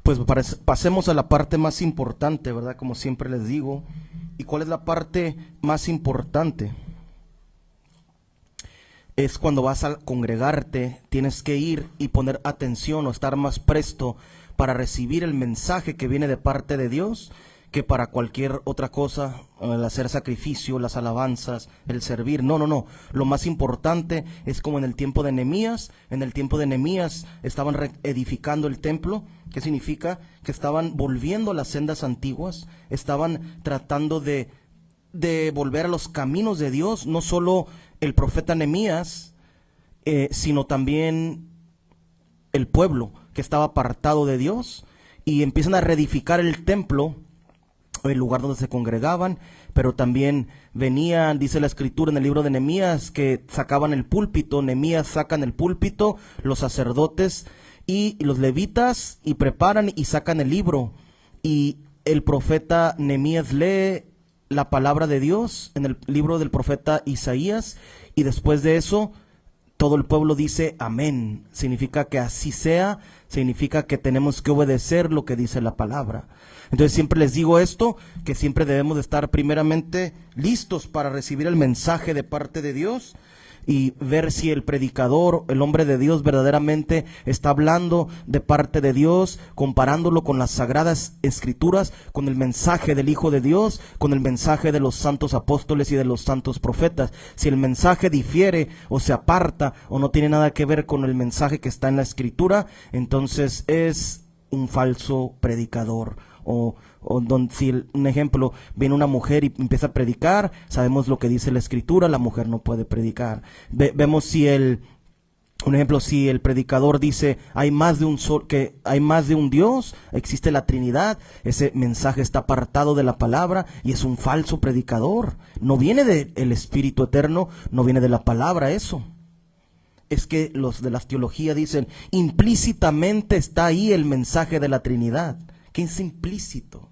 Pues pasemos a la parte más importante, ¿verdad? Como siempre les digo. ¿Y cuál es la parte más importante? Es cuando vas a congregarte, tienes que ir y poner atención o estar más presto para recibir el mensaje que viene de parte de Dios que para cualquier otra cosa, el hacer sacrificio, las alabanzas, el servir. No. Lo más importante es como en el tiempo de Nehemías. En el tiempo de Nehemías estaban edificando el templo. ¿Qué significa? Que estaban volviendo a las sendas antiguas, estaban tratando de volver a los caminos de Dios. No solo el profeta Nehemías, sino también el pueblo que estaba apartado de Dios, y empiezan a reedificar el templo, el lugar donde se congregaban, pero también venían, dice la escritura en el libro de Nehemías, que sacaban el púlpito. Nehemías sacan el púlpito, los sacerdotes y los levitas, y preparan y sacan el libro, y el profeta Nehemías lee la palabra de Dios en el libro del profeta Isaías, y después de eso todo el pueblo dice amén. Significa que así sea, significa que tenemos que obedecer lo que dice la palabra. Entonces siempre les digo esto, que siempre debemos de estar primeramente listos para recibir el mensaje de parte de Dios y ver si el predicador, el hombre de Dios, verdaderamente está hablando de parte de Dios, comparándolo con las sagradas escrituras, con el mensaje del Hijo de Dios, con el mensaje de los santos apóstoles y de los santos profetas. Si el mensaje difiere o se aparta o no tiene nada que ver con el mensaje que está en la escritura, entonces es un falso predicador. Si un ejemplo, viene una mujer y empieza a predicar, sabemos lo que dice la escritura, la mujer no puede predicar. Vemos si un ejemplo, si el predicador dice hay más de un Dios, existe la Trinidad, ese mensaje está apartado de la palabra y es un falso predicador. No viene del Espíritu Eterno, no viene de la palabra eso. Es que los de la teología dicen implícitamente está ahí el mensaje de la Trinidad. ¿Qué es implícito?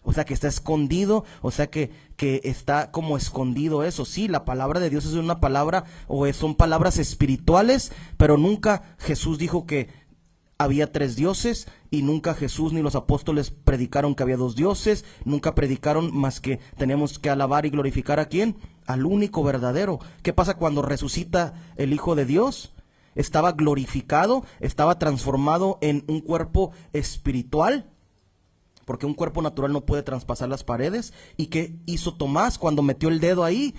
O sea, que está escondido, o sea, que está como escondido eso. Sí, la palabra de Dios es una palabra, son palabras espirituales, pero nunca Jesús dijo que había 3 dioses, y nunca Jesús ni los apóstoles predicaron que había 2 dioses, nunca predicaron más que tenemos que alabar y glorificar ¿a quién? Al único verdadero. ¿Qué pasa cuando resucita el Hijo de Dios? Estaba glorificado, estaba transformado en un cuerpo espiritual, porque un cuerpo natural no puede traspasar las paredes. ¿Y qué hizo Tomás cuando metió el dedo ahí?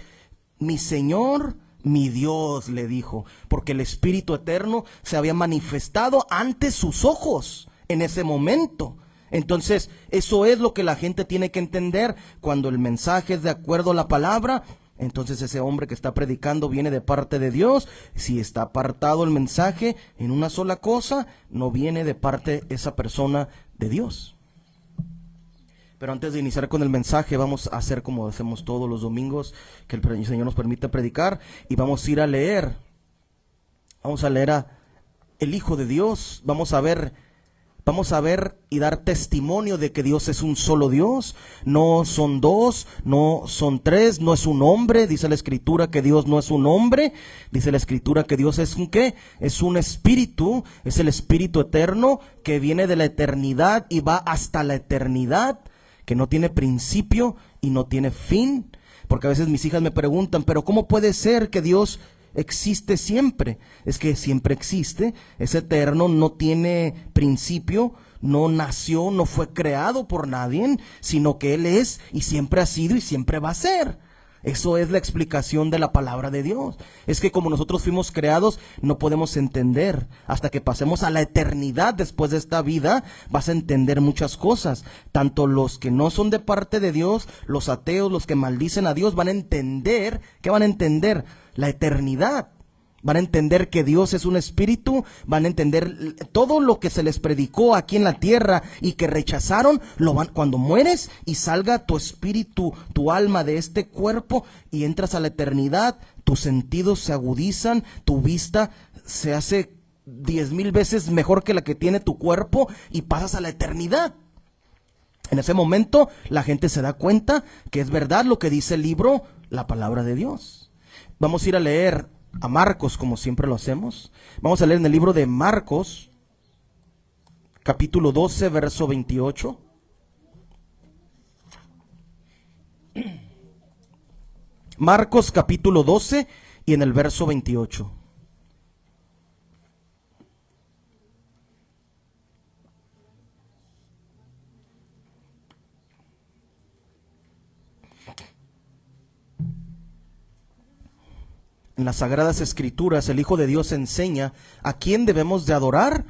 Mi Señor, mi Dios, le dijo, porque el Espíritu Eterno se había manifestado ante sus ojos en ese momento. Entonces, eso es lo que la gente tiene que entender. Cuando el mensaje es de acuerdo a la palabra, entonces ese hombre que está predicando viene de parte de Dios. Si está apartado el mensaje en una sola cosa, no viene de parte esa persona de Dios. Pero antes de iniciar con el mensaje, vamos a hacer como hacemos todos los domingos, que el Señor nos permite predicar, y vamos a ir a leer. Vamos a leer a el Hijo de Dios. Vamos a ver y dar testimonio de que Dios es un solo Dios. No son 2, no son 3, no es un hombre. Dice la Escritura que Dios no es un hombre. Dice la Escritura que Dios es un ¿qué? Es un espíritu, es el Espíritu Eterno que viene de la eternidad y va hasta la eternidad, que no tiene principio y no tiene fin. Porque a veces mis hijas me preguntan, pero ¿cómo puede ser que Dios existe siempre? Es que siempre existe, es eterno, no tiene principio, no nació, no fue creado por nadie, sino que Él es y siempre ha sido y siempre va a ser. Eso es la explicación de la palabra de Dios. Es que como nosotros fuimos creados, no podemos entender. Hasta que pasemos a la eternidad después de esta vida, vas a entender muchas cosas. Tanto los que no son de parte de Dios, los ateos, los que maldicen a Dios, van a entender. ¿Qué van a entender? La eternidad. Van a entender que Dios es un espíritu, van a entender todo lo que se les predicó aquí en la tierra y que rechazaron, cuando mueres y salga tu espíritu, tu alma de este cuerpo y entras a la eternidad, tus sentidos se agudizan, tu vista se hace 10,000 veces mejor que la que tiene tu cuerpo y pasas a la eternidad. En ese momento la gente se da cuenta que es verdad lo que dice el libro, la palabra de Dios. Vamos a ir a leer a Marcos, como siempre lo hacemos. Vamos a leer en el libro de Marcos, capítulo 12, verso 28. Marcos capítulo 12 y en el verso 28. En las Sagradas Escrituras el Hijo de Dios enseña a quién debemos de adorar,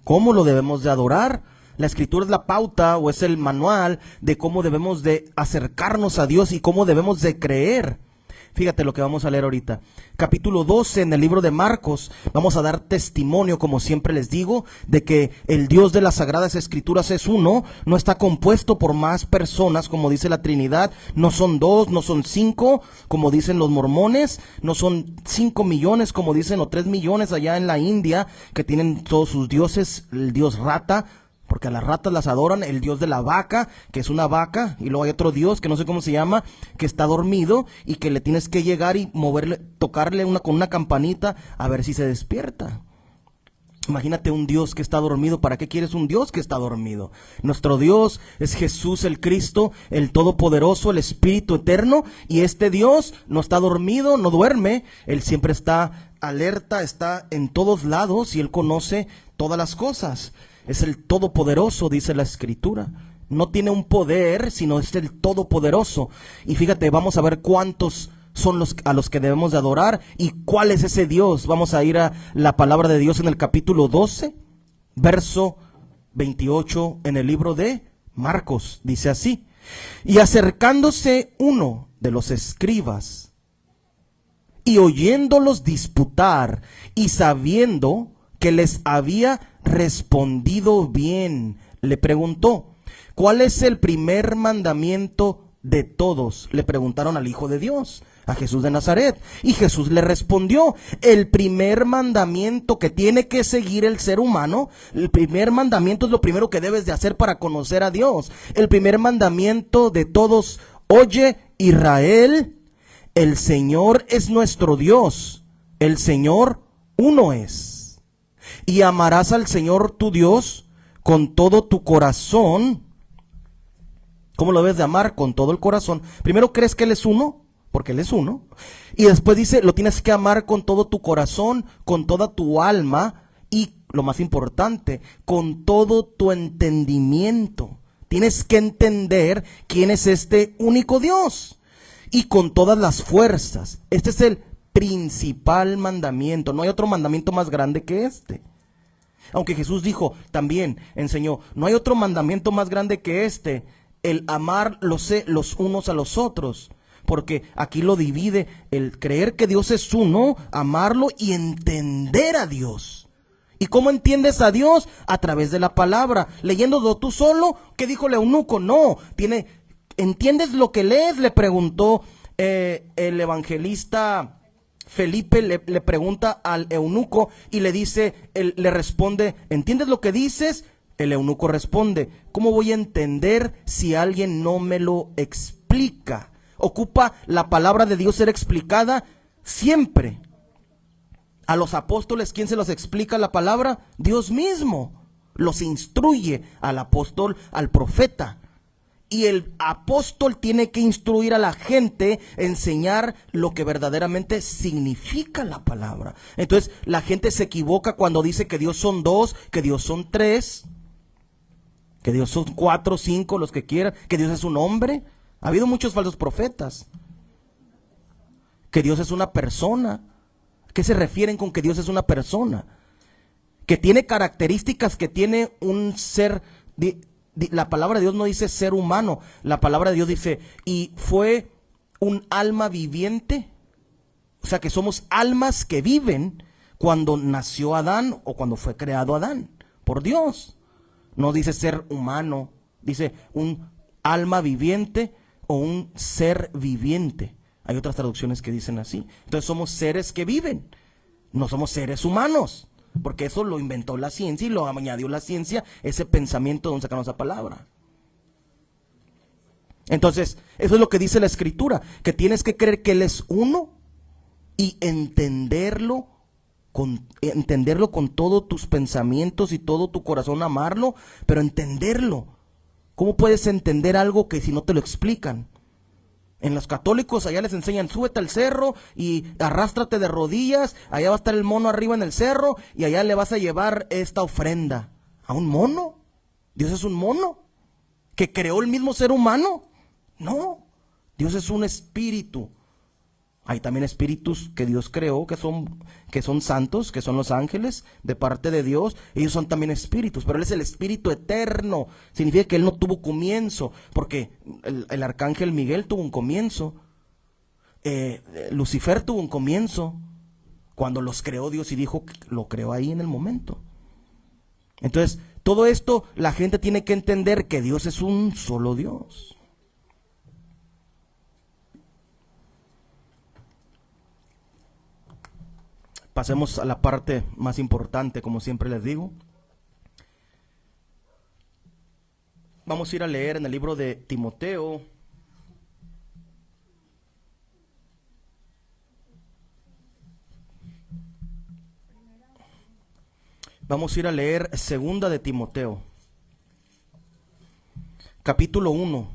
cómo lo debemos de adorar. La Escritura es la pauta o es el manual de cómo debemos de acercarnos a Dios y cómo debemos de creer. Fíjate lo que vamos a leer ahorita. Capítulo 12 en el libro de Marcos. Vamos a dar testimonio, como siempre les digo, de que el Dios de las Sagradas Escrituras es uno. No está compuesto por más personas, como dice la Trinidad. No son 2, no son 5, como dicen los mormones. No son 5 millones, como dicen, o 3 millones allá en la India, que tienen todos sus dioses. El dios rata, porque a las ratas las adoran, el dios de la vaca, que es una vaca, y luego hay otro dios que no sé cómo se llama, que está dormido y que le tienes que llegar y moverle, tocarle con una campanita a ver si se despierta. Imagínate un Dios que está dormido. ¿Para qué quieres un Dios que está dormido? Nuestro Dios es Jesús el Cristo, el Todopoderoso, el Espíritu Eterno, y este Dios no está dormido, no duerme. Él siempre está alerta, está en todos lados y Él conoce todas las cosas. Es el Todopoderoso, dice la Escritura. No tiene un poder, sino es el Todopoderoso. Y fíjate, vamos a ver cuántos son a los que debemos de adorar y cuál es ese Dios. Vamos a ir a la palabra de Dios en el capítulo 12, verso 28 en el libro de Marcos. Dice así: y acercándose uno de los escribas y oyéndolos disputar y sabiendo que les había respondido bien, le preguntó: ¿cuál es el primer mandamiento de todos? Le preguntaron al Hijo de Dios, a Jesús de Nazaret, y Jesús le respondió: el primer mandamiento que tiene que seguir el ser humano, el primer mandamiento es lo primero que debes de hacer para conocer a Dios. El primer mandamiento de todos: oye, Israel, el Señor es nuestro Dios, el Señor uno es. Y amarás al Señor tu Dios con todo tu corazón. ¿Cómo lo debes de amar? Con todo el corazón. Primero, crees que Él es uno, porque Él es uno. Y después dice, lo tienes que amar con todo tu corazón, con toda tu alma y, lo más importante, con todo tu entendimiento. Tienes que entender quién es este único Dios. Y con todas las fuerzas. Este es el principal mandamiento. No hay otro mandamiento más grande que este. Aunque Jesús dijo, también enseñó, no hay otro mandamiento más grande que este, el amar los unos a los otros. Porque aquí lo divide el creer que Dios es uno, amarlo y entender a Dios. ¿Y cómo entiendes a Dios? A través de la palabra. Leyéndolo tú solo. ¿Qué dijo el eunuco? No, ¿entiendes lo que lees? Le preguntó el evangelista Felipe, le pregunta al eunuco y le dice, le responde, ¿entiendes lo que dices? El eunuco responde, ¿cómo voy a entender si alguien no me lo explica? Ocupa la palabra de Dios ser explicada siempre. A los apóstoles, ¿quién se los explica la palabra? Dios mismo. Los instruye al apóstol, al profeta. Y el apóstol tiene que instruir a la gente, enseñar lo que verdaderamente significa la palabra. Entonces la gente se equivoca cuando dice que Dios son 2, que Dios son 3, que Dios son 4, 5, los que quieran, que Dios es un hombre. Ha habido muchos falsos profetas. Que Dios es una persona. ¿Qué se refieren con que Dios es una persona? Que tiene características que tiene un ser. La palabra de Dios no dice ser humano. La palabra de Dios dice, y fue un alma viviente. O sea que somos almas que viven cuando nació Adán o cuando fue creado Adán por Dios. No dice ser humano, dice un alma viviente o un ser viviente. Hay otras traducciones que dicen así. Entonces somos seres que viven, no somos seres humanos. Porque eso lo inventó la ciencia y lo añadió la ciencia, ese pensamiento de donde sacaron esa palabra. Entonces, eso es lo que dice la Escritura, que tienes que creer que Él es uno y entenderlo entenderlo con todos tus pensamientos y todo tu corazón, amarlo, pero entenderlo. ¿Cómo puedes entender algo que si no te lo explican? En los católicos allá les enseñan, súbete al cerro y arrástrate de rodillas, allá va a estar el mono arriba en el cerro y allá le vas a llevar esta ofrenda. ¿A un mono? ¿Dios es un mono que creó el mismo ser humano? No, Dios es un espíritu. Hay también espíritus que Dios creó, que son santos, que son los ángeles de parte de Dios. Ellos son también espíritus, pero Él es el espíritu eterno. Significa que Él no tuvo comienzo, porque el arcángel Miguel tuvo un comienzo. Lucifer tuvo un comienzo. Cuando los creó Dios y dijo que lo creó ahí en el momento. Entonces, todo esto la gente tiene que entender que Dios es un solo Dios. Pasemos a la parte más importante, como siempre les digo. Vamos a ir a leer en el libro de Timoteo. Vamos a ir a leer segunda de Timoteo, capítulo 1.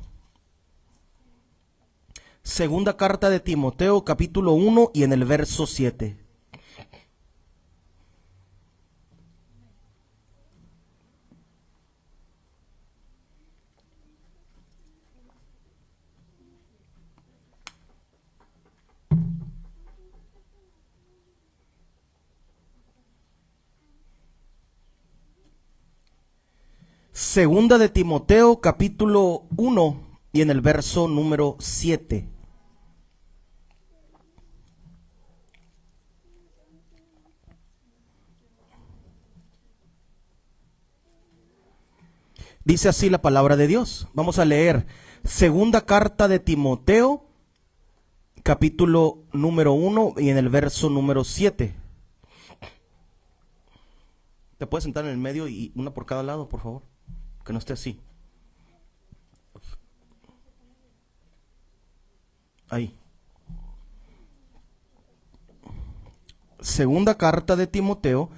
Segunda carta de Timoteo, capítulo 1 y en el verso 7. Segunda de Timoteo, capítulo 1 y en el verso número 7. Dice así la palabra de Dios. Vamos a leer segunda carta de Timoteo, capítulo número 1 y en el verso número 7. ¿Te puedes sentar en el medio y una por cada lado, por favor? Que no esté así. Ahí. Segunda carta de Timoteo,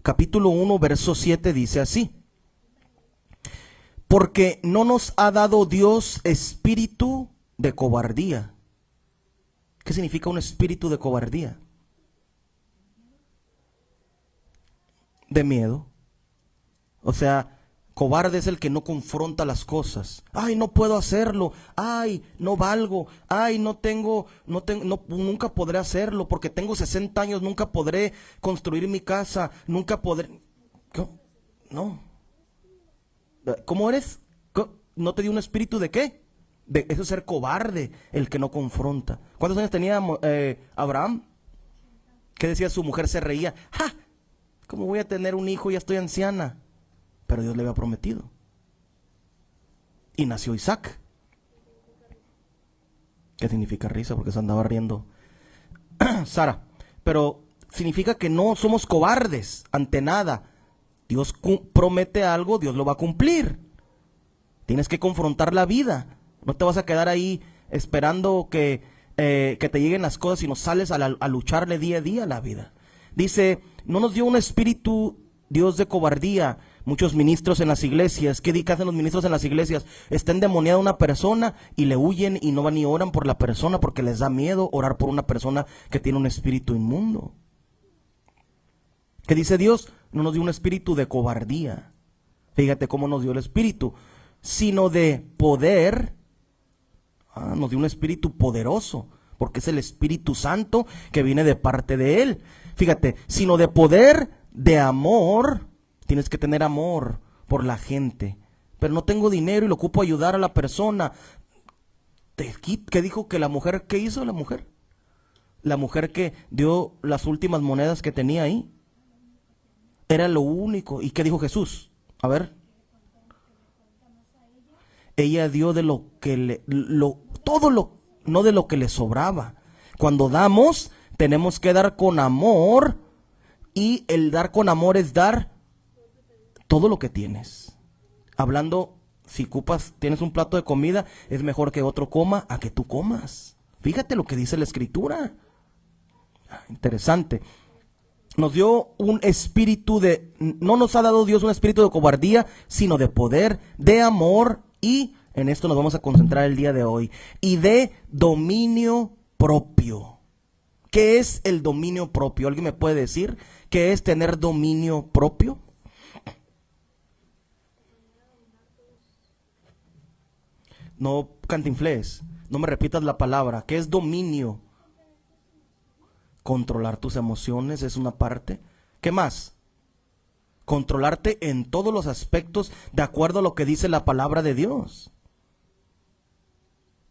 capítulo 1, verso 7 dice así: porque no nos ha dado Dios espíritu de cobardía. ¿Qué significa un espíritu de cobardía? De miedo. O sea, cobarde es el que no confronta las cosas. Ay, no puedo hacerlo. Ay, no valgo. Ay, nunca podré hacerlo porque tengo 60 años, nunca podré construir mi casa, nunca podré. No. ¿Cómo eres? ¿No te dio un espíritu de qué? De eso es ser cobarde, el que no confronta. ¿Cuántos años tenía Abraham? ¿Qué decía su mujer? Se reía. ¡Ja! ¿Cómo voy a tener un hijo? Ya estoy anciana. Pero Dios le había prometido. Y nació Isaac. ¿Qué significa risa? Porque se andaba riendo Sara. Pero significa que no somos cobardes ante nada. Dios promete algo, Dios lo va a cumplir. Tienes que confrontar la vida. No te vas a quedar ahí esperando que te lleguen las cosas, sino sales a lucharle día a día a la vida. Dice, no nos dio un espíritu Dios de cobardía. Muchos ministros en las iglesias, ¿qué hacen los ministros en las iglesias? Está endemoniada una persona y le huyen y no van ni oran por la persona porque les da miedo orar por una persona que tiene un espíritu inmundo. ¿Qué dice Dios? No nos dio un espíritu de cobardía. Fíjate cómo nos dio el espíritu, sino de poder. Nos dio un espíritu poderoso, porque es el Espíritu Santo que viene de parte de Él. Fíjate, sino de poder, de amor. Tienes que tener amor por la gente. Pero no tengo dinero y lo ocupo ayudar a la persona. ¿Qué dijo que la mujer? ¿Qué hizo la mujer? La mujer que dio las últimas monedas que tenía ahí. Era lo único. ¿Y qué dijo Jesús? A ver. Ella dio de lo que no de lo que le sobraba. Cuando damos, tenemos que dar con amor. Y el dar con amor es dar todo lo que tienes. Hablando, si tienes un plato de comida, es mejor que otro coma a que tú comas. Fíjate lo que dice la Escritura. Interesante. Nos dio un espíritu no nos ha dado Dios un espíritu de cobardía, sino de poder, de amor y, en esto nos vamos a concentrar el día de hoy, y de dominio propio. ¿Qué es el dominio propio? ¿Alguien me puede decir qué es tener dominio propio? No cantinflés, no me repitas la palabra. ¿Qué es dominio? Controlar tus emociones es una parte. ¿Qué más? Controlarte en todos los aspectos de acuerdo a lo que dice la palabra de Dios.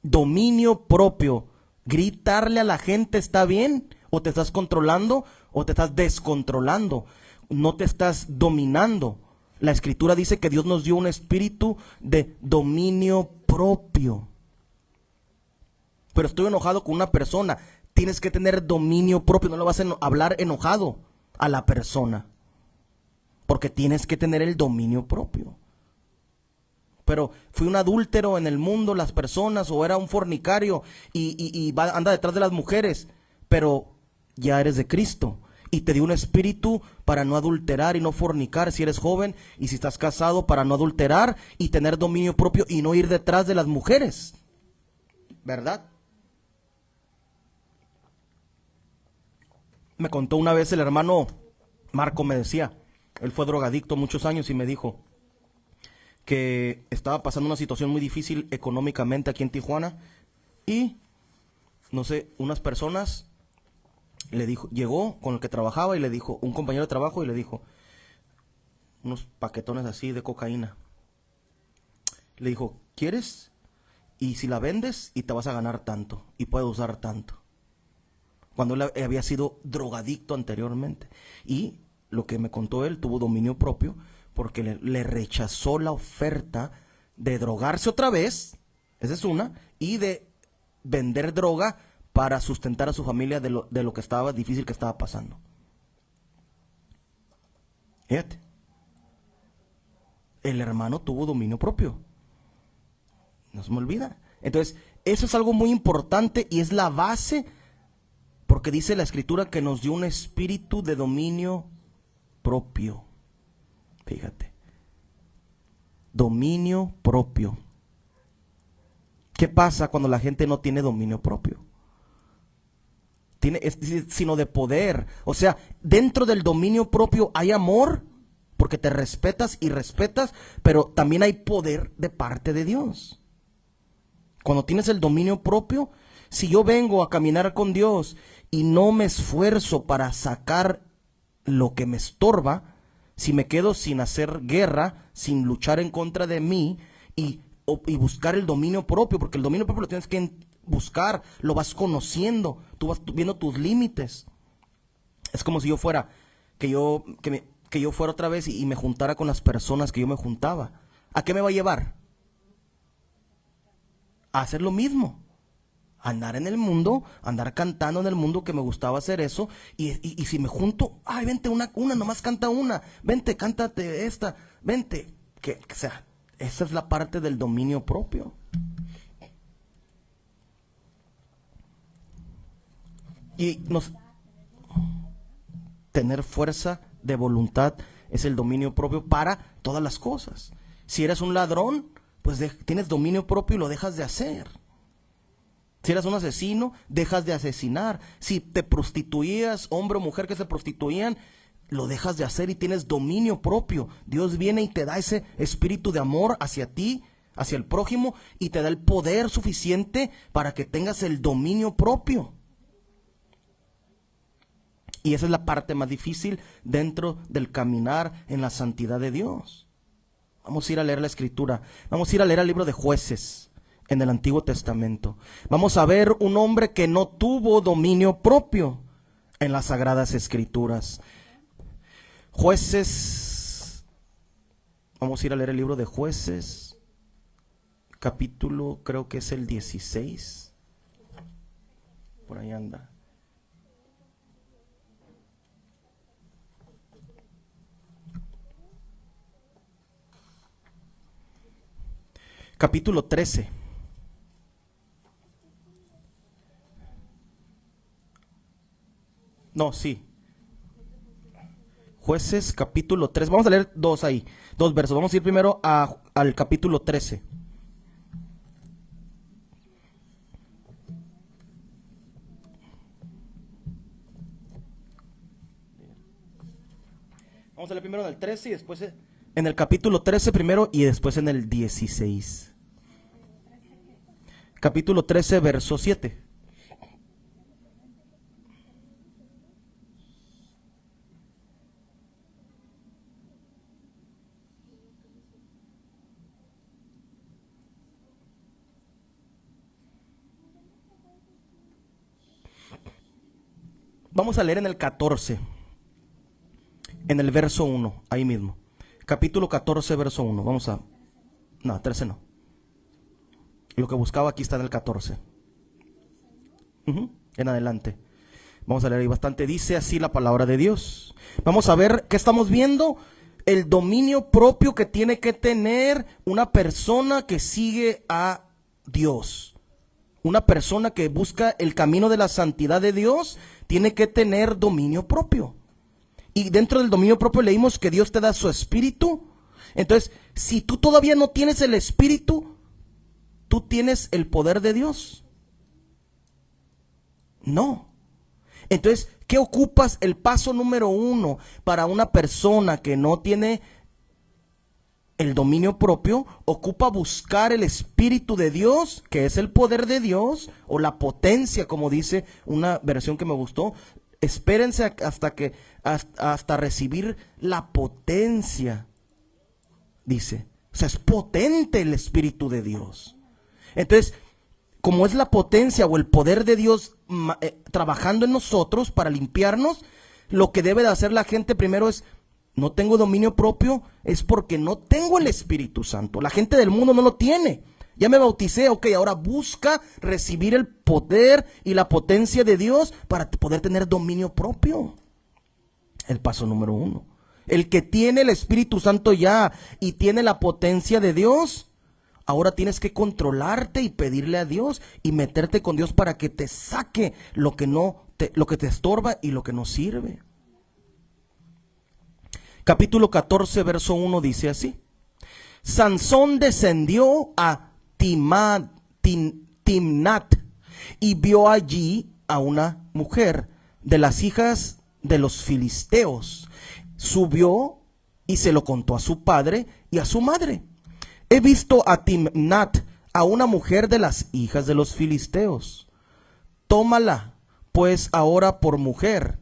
Dominio propio. Gritarle a la gente está bien, o te estás controlando o te estás descontrolando. No te estás dominando. La escritura dice que Dios nos dio un espíritu de dominio propio. Pero estoy enojado con una persona. Tienes que tener dominio propio. No le vas a hablar enojado a la persona, porque tienes que tener el dominio propio. Pero fui un adúltero en el mundo, las personas, o era un fornicario y anda detrás de las mujeres, pero ya eres de Cristo y te dio un espíritu para no adulterar y no fornicar si eres joven, y si estás casado, para no adulterar y tener dominio propio y no ir detrás de las mujeres, ¿verdad? Me contó una vez el hermano Marco, me decía, él fue drogadicto muchos años y me dijo que estaba pasando una situación muy difícil económicamente aquí en Tijuana, y no sé, unas personas le dijo, llegó con el que trabajaba y le dijo, un compañero de trabajo, y le dijo unos paquetones así de cocaína. Le dijo, ¿quieres? Y si la vendes y te vas a ganar tanto y puedes usar tanto. Cuando él había sido drogadicto anteriormente. Y lo que me contó él, tuvo dominio propio, porque le rechazó la oferta de drogarse otra vez, esa es una, y de vender droga para sustentar a su familia de lo que estaba difícil que estaba pasando. Fíjate, el hermano tuvo dominio propio, no se me olvida. Entonces, eso es algo muy importante y es la base, porque dice la escritura que nos dio un espíritu de dominio propio. Fíjate, dominio propio. ¿Qué pasa cuando la gente no tiene dominio propio? Sino de poder. O sea, dentro del dominio propio hay amor, porque te respetas y respetas, pero también hay poder de parte de Dios. Cuando tienes el dominio propio, si yo vengo a caminar con Dios y no me esfuerzo para sacar lo que me estorba, si me quedo sin hacer guerra, sin luchar en contra de mí y buscar el dominio propio, porque el dominio propio lo tienes que buscar, lo vas conociendo, tú vas viendo tus límites. Es como si yo fuera, que yo fuera otra vez y me juntara con las personas que yo me juntaba. ¿A qué me va a llevar? A hacer lo mismo. Andar en el mundo, andar cantando en el mundo, que me gustaba hacer eso, y si me junto, ay, vente, una nomás canta una, vente, cántate esta, vente, o sea, esa es la parte del dominio propio. Y tener fuerza de voluntad es el dominio propio para todas las cosas. Si eres un ladrón, pues tienes dominio propio y lo dejas de hacer. Si eras un asesino, dejas de asesinar. Si te prostituías, hombre o mujer que se prostituían, lo dejas de hacer y tienes dominio propio. Dios viene y te da ese espíritu de amor hacia ti, hacia el prójimo, y te da el poder suficiente para que tengas el dominio propio. Y esa es la parte más difícil dentro del caminar en la santidad de Dios. Vamos a ir a leer la escritura. Vamos a ir a leer el libro de Jueces en el Antiguo Testamento. Vamos a ver un hombre que no tuvo dominio propio en las Sagradas Escrituras. Jueces, vamos a ir a leer el libro de Jueces, capítulo, creo que es el 16, por ahí anda. Capítulo 13. No, sí. Jueces capítulo 3. Vamos a leer dos ahí, dos versos. Vamos a ir primero al capítulo 13. Vamos a leer primero en el 13 y después en el capítulo 13 primero y después en el 16. Capítulo 13, verso 7. Vamos a leer en el 14, en el verso 1, ahí mismo. Capítulo 14, verso 1. No, 13 no. Lo que buscaba aquí está en el 14. En adelante. Vamos a leer ahí bastante. Dice así la palabra de Dios. Vamos a ver qué estamos viendo. El dominio propio que tiene que tener una persona que sigue a Dios. Una persona que busca el camino de la santidad de Dios tiene que tener dominio propio. Y dentro del dominio propio leímos que Dios te da su espíritu. Entonces, si tú todavía no tienes el espíritu, ¿tú tienes el poder de Dios? No. Entonces, ¿qué ocupas? El paso número 1 para una persona que no tiene el dominio propio, ocupa buscar el Espíritu de Dios, que es el poder de Dios, o la potencia, como dice una versión que me gustó. Espérense hasta recibir la potencia, dice. O sea, es potente el Espíritu de Dios. Entonces, como es la potencia o el poder de Dios trabajando en nosotros para limpiarnos, lo que debe de hacer la gente primero es: no tengo dominio propio, es porque no tengo el Espíritu Santo. La gente del mundo no lo tiene. Ya me bauticé, ok, ahora busca recibir el poder y la potencia de Dios para poder tener dominio propio. El paso número 1. El que tiene el Espíritu Santo ya y tiene la potencia de Dios, ahora tienes que controlarte y pedirle a Dios y meterte con Dios para que te saque lo que te estorba y lo que no sirve. Capítulo 14, verso 1 dice así: Sansón descendió a Timnat y vio allí a una mujer de las hijas de los filisteos. Subió y se lo contó a su padre y a su madre. He visto a Timnat, a una mujer de las hijas de los filisteos. Tómala pues ahora por mujer,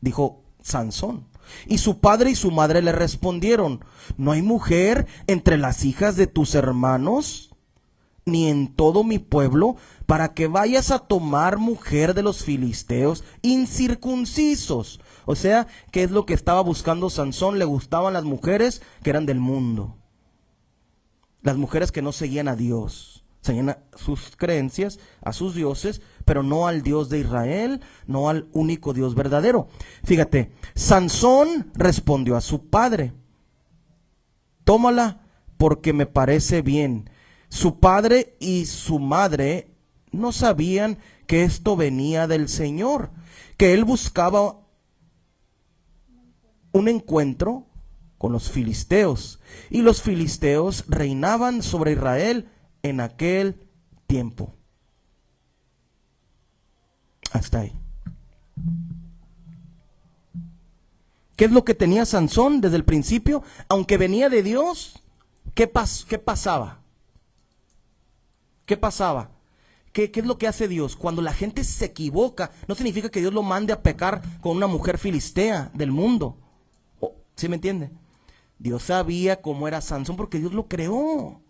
dijo Sansón. Y su padre y su madre le respondieron: ¿no hay mujer entre las hijas de tus hermanos, ni en todo mi pueblo, para que vayas a tomar mujer de los filisteos incircuncisos? O sea, ¿qué es lo que estaba buscando Sansón? Le gustaban las mujeres que eran del mundo. Las mujeres que no seguían a Dios, seguían a sus creencias, a sus dioses, pero no al Dios de Israel, no al único Dios verdadero. Fíjate, Sansón respondió a su padre: tómala porque me parece bien. Su padre y su madre no sabían que esto venía del Señor, que él buscaba un encuentro con los filisteos, y los filisteos reinaban sobre Israel en aquel tiempo. Hasta ahí. ¿Qué es lo que tenía Sansón desde el principio? Aunque venía de Dios, ¿qué pasaba? ¿Qué pasaba? ¿Qué es lo que hace Dios? Cuando la gente se equivoca, no significa que Dios lo mande a pecar con una mujer filistea del mundo. ¿Sí me entiende? Dios sabía cómo era Sansón porque Dios lo creó.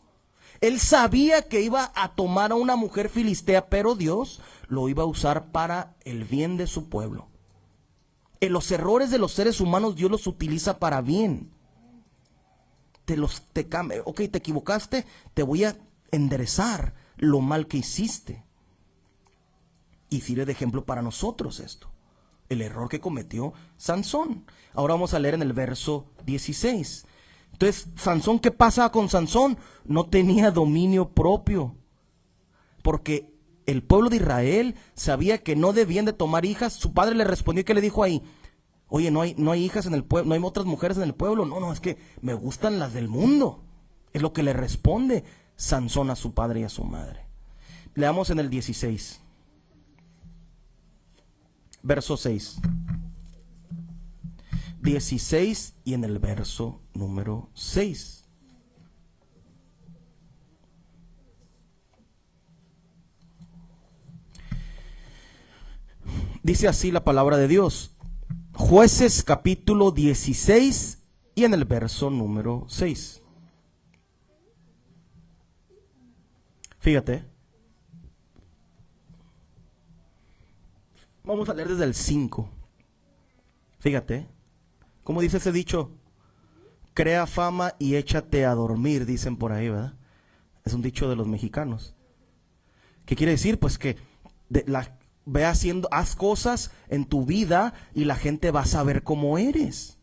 Él sabía que iba a tomar a una mujer filistea, pero Dios lo iba a usar para el bien de su pueblo. En los errores de los seres humanos Dios los utiliza para bien. Te equivocaste, te voy a enderezar lo mal que hiciste. Y sirve de ejemplo para nosotros esto. El error que cometió Sansón. Ahora vamos a leer en el verso 16. Entonces, Sansón, ¿qué pasa con Sansón? No tenía dominio propio. Porque el pueblo de Israel sabía que no debían de tomar hijas. Su padre le respondió, ¿qué le dijo ahí? Oye, no hay hijas en el pueblo, no hay otras mujeres en el pueblo. No, es que me gustan las del mundo. Es lo que le responde Sansón a su padre y a su madre. Leamos en el 16, verso 6. 16 y en el verso número 6. Dice así la palabra de Dios. Jueces capítulo 16 y en el verso número 6. Fíjate. Vamos a leer desde el 5. Fíjate. ¿Cómo dice ese dicho? Crea fama y échate a dormir, dicen por ahí, ¿verdad? Es un dicho de los mexicanos. ¿Qué quiere decir? Pues que ve haciendo, haz cosas en tu vida y la gente va a saber cómo eres.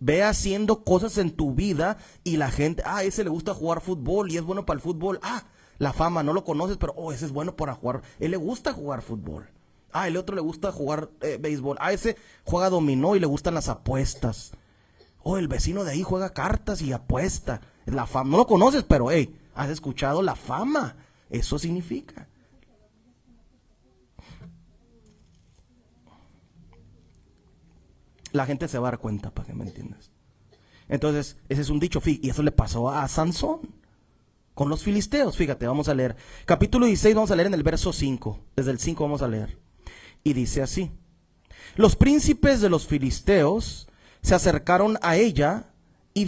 Ve haciendo cosas en tu vida y la gente, a ese le gusta jugar fútbol y es bueno para el fútbol. La fama, no lo conoces, pero ese es bueno para jugar. Él le gusta jugar fútbol. El otro le gusta jugar béisbol. Ese juega dominó y le gustan las apuestas. El vecino de ahí juega cartas y apuesta. La fama, no lo conoces, pero has escuchado la fama. Eso significa. La gente se va a dar cuenta, para que me entiendas. Entonces, ese es un dicho, y eso le pasó a Sansón con los filisteos. Fíjate, vamos a leer. Capítulo 16, vamos a leer en el verso 5. Desde el 5 vamos a leer. Y dice así: los príncipes de los filisteos se acercaron a ella y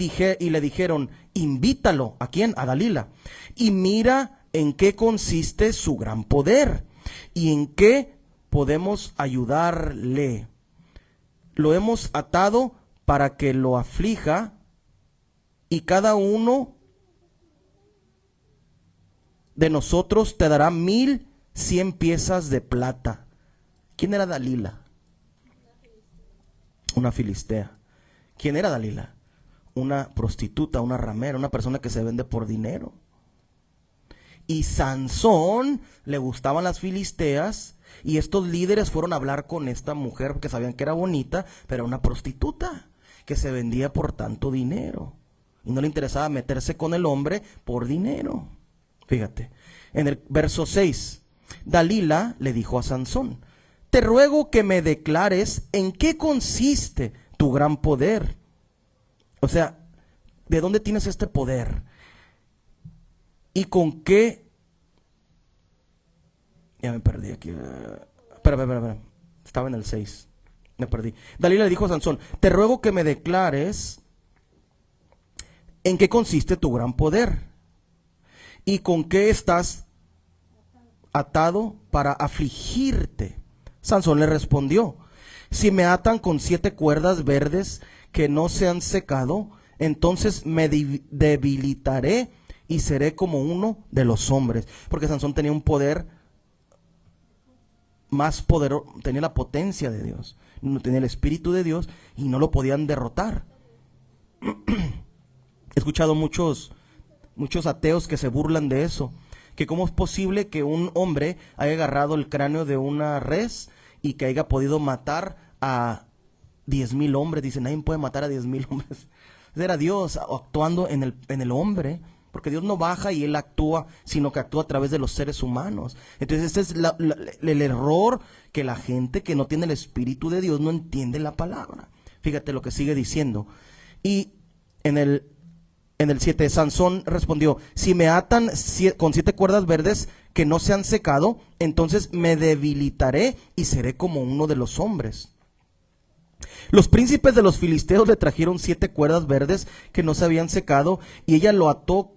le dijeron: invítalo. ¿A quién? A Dalila. Y mira en qué consiste su gran poder y en qué podemos ayudarle. Lo hemos atado para que lo aflija y cada uno de nosotros te dará 1,100 piezas de plata. ¿Quién era Dalila? Una filistea. ¿Quién era Dalila? Una prostituta, una ramera, una persona que se vende por dinero. Y Sansón le gustaban las filisteas y estos líderes fueron a hablar con esta mujer porque sabían que era bonita, pero era una prostituta que se vendía por tanto dinero. Y no le interesaba meterse con el hombre por dinero. Fíjate, en el verso 6, Dalila le dijo a Sansón: te ruego que me declares en qué consiste tu gran poder. O sea, ¿de dónde tienes este poder? ¿Y con qué? Ya me perdí aquí. Espera. Estaba en el 6. Me perdí. Dalila le dijo a Sansón: te ruego que me declares en qué consiste tu gran poder. ¿Y con qué estás atado para afligirte? Sansón le respondió: si me atan con 7 cuerdas verdes que no se han secado, entonces me debilitaré y seré como uno de los hombres. Porque Sansón tenía un poder más poderoso, tenía la potencia de Dios, no tenía el espíritu de Dios y no lo podían derrotar. He escuchado muchos ateos que se burlan de eso, que cómo es posible que un hombre haya agarrado el cráneo de una res y que haya podido matar a 10,000 hombres. Dicen, nadie puede matar a 10,000 hombres. Era Dios actuando en el hombre, porque Dios no baja y Él actúa, sino que actúa a través de los seres humanos. Entonces este es el error, que la gente que no tiene el espíritu de Dios no entiende la palabra. Fíjate lo que sigue diciendo. Y en el 7, Sansón respondió: si me atan con 7 cuerdas verdes que no se han secado, entonces me debilitaré y seré como uno de los hombres. Los príncipes de los filisteos le trajeron 7 cuerdas verdes que no se habían secado y ella lo ató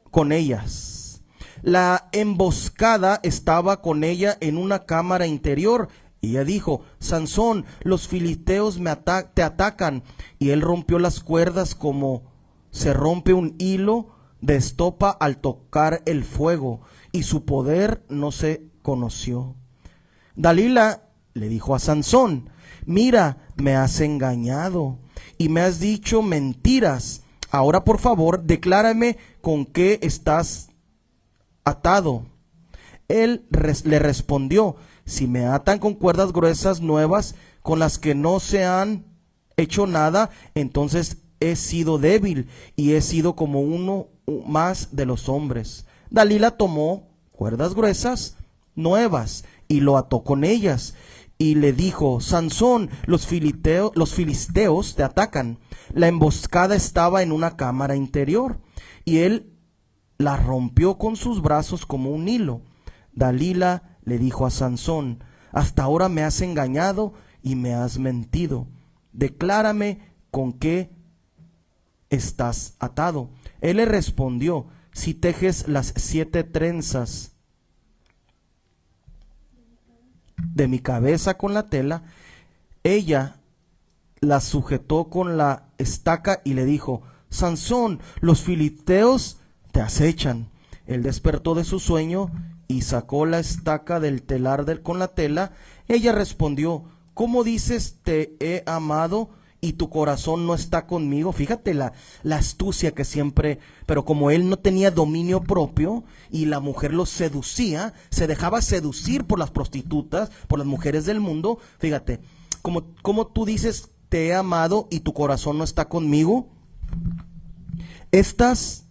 con ellas. La emboscada estaba con ella en una cámara interior. Y ella dijo: Sansón, los filisteos te atacan. Y él rompió las cuerdas como se rompe un hilo de estopa al tocar el fuego, y su poder no se conoció. Dalila le dijo a Sansón: mira, me has engañado y me has dicho mentiras. Ahora, por favor, declárame con qué estás atado. Él le respondió: si me atan con cuerdas gruesas nuevas con las que no se han hecho nada, entonces he sido débil y he sido como uno más de los hombres. Dalila tomó cuerdas gruesas nuevas y lo ató con ellas y le dijo: Sansón, los filisteos te atacan. La emboscada estaba en una cámara interior y él la rompió con sus brazos como un hilo. Dalila le dijo a Sansón: hasta ahora me has engañado y me has mentido. Declárame con qué estás atado. Él le respondió: si tejes las 7 trenzas de mi cabeza con la tela. Ella la sujetó con la estaca y le dijo: Sansón, los filisteos te acechan. Él despertó de su sueño y sacó la estaca del telar con la tela. Ella respondió: ¿cómo dices te he amado y tu corazón no está conmigo? Fíjate la astucia que siempre, pero como él no tenía dominio propio y la mujer lo seducía, se dejaba seducir por las prostitutas, por las mujeres del mundo. Fíjate, como tú dices te he amado y tu corazón no está conmigo. Estas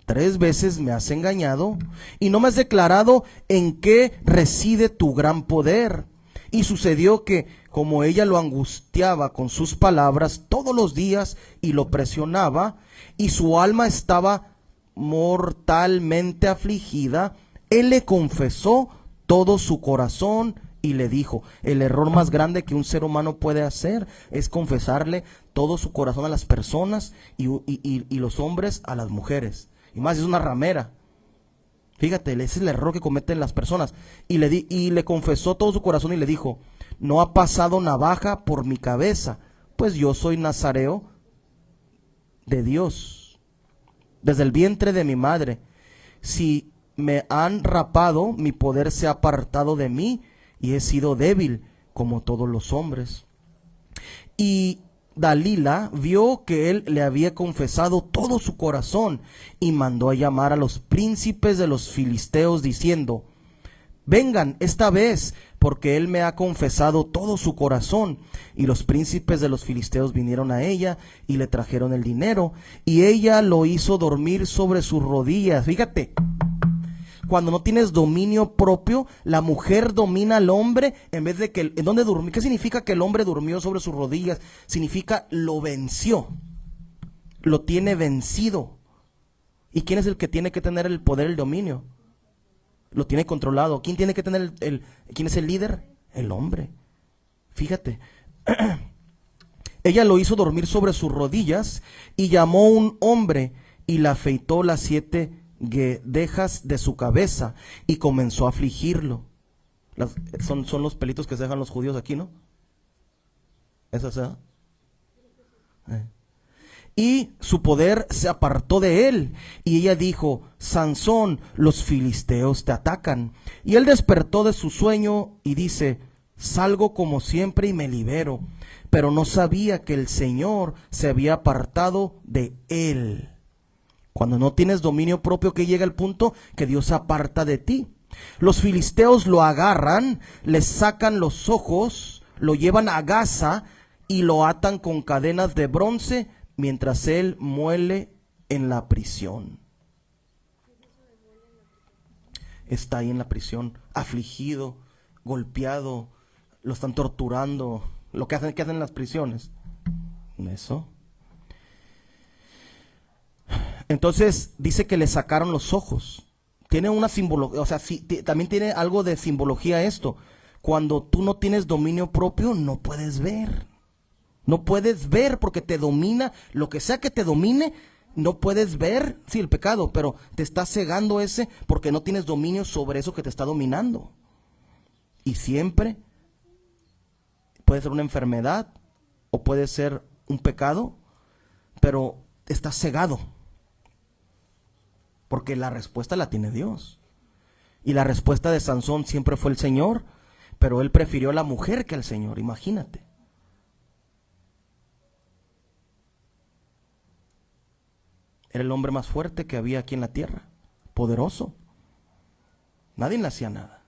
3 veces me has engañado y no me has declarado en qué reside tu gran poder. Y sucedió que, como ella lo angustiaba con sus palabras todos los días y lo presionaba, y su alma estaba mortalmente afligida, él le confesó todo su corazón y le dijo: el error más grande que un ser humano puede hacer es confesarle todo su corazón a las personas y los hombres a las mujeres. Y más, es una ramera. Fíjate, ese es el error que cometen las personas. Y le confesó todo su corazón y le dijo: no ha pasado navaja por mi cabeza, pues yo soy nazareo de Dios desde el vientre de mi madre. Si me han rapado, mi poder se ha apartado de mí y he sido débil como todos los hombres. Y Dalila vio que él le había confesado todo su corazón y mandó a llamar a los príncipes de los filisteos diciendo: vengan esta vez, porque él me ha confesado todo su corazón. Y los príncipes de los filisteos vinieron a ella y le trajeron el dinero, y ella lo hizo dormir sobre sus rodillas. Fíjate, cuando no tienes dominio propio, la mujer domina al hombre en vez de que... ¿En dónde durmió? ¿Qué significa que el hombre durmió sobre sus rodillas? Significa lo venció, lo tiene vencido. ¿Y quién es el que tiene que tener el poder, el dominio? Lo tiene controlado. ¿Quién tiene que tener quién es el líder? El hombre. Fíjate. Ella lo hizo dormir sobre sus rodillas y llamó a un hombre y le afeitó las 7 guedejas de su cabeza y comenzó a afligirlo. Son los pelitos que se dejan los judíos aquí, ¿no? ¿Eso se da? Y su poder se apartó de él. Y ella dijo: Sansón, los filisteos te atacan. Y él despertó de su sueño y dice: salgo como siempre y me libero. Pero no sabía que el Señor se había apartado de él. Cuando no tienes dominio propio, que llega el punto que Dios se aparta de ti. Los filisteos lo agarran, le sacan los ojos, lo llevan a Gaza y lo atan con cadenas de bronce mientras él muele en la prisión. Está ahí en la prisión, afligido, golpeado, lo están torturando. Lo que hacen en las prisiones. Eso. Entonces dice que le sacaron los ojos. Tiene una simbología, o sea, sí, también tiene algo de simbología esto. Cuando tú no tienes dominio propio, no puedes ver. No puedes ver porque te domina, lo que sea que te domine, no puedes ver, sí, el pecado, pero te está cegando ese porque no tienes dominio sobre eso que te está dominando. Y siempre puede ser una enfermedad o puede ser un pecado, pero estás cegado. Porque la respuesta la tiene Dios. Y la respuesta de Sansón siempre fue el Señor, pero él prefirió a la mujer que al Señor, imagínate. Era el hombre más fuerte que había aquí en la tierra, poderoso. Nadie le hacía nada.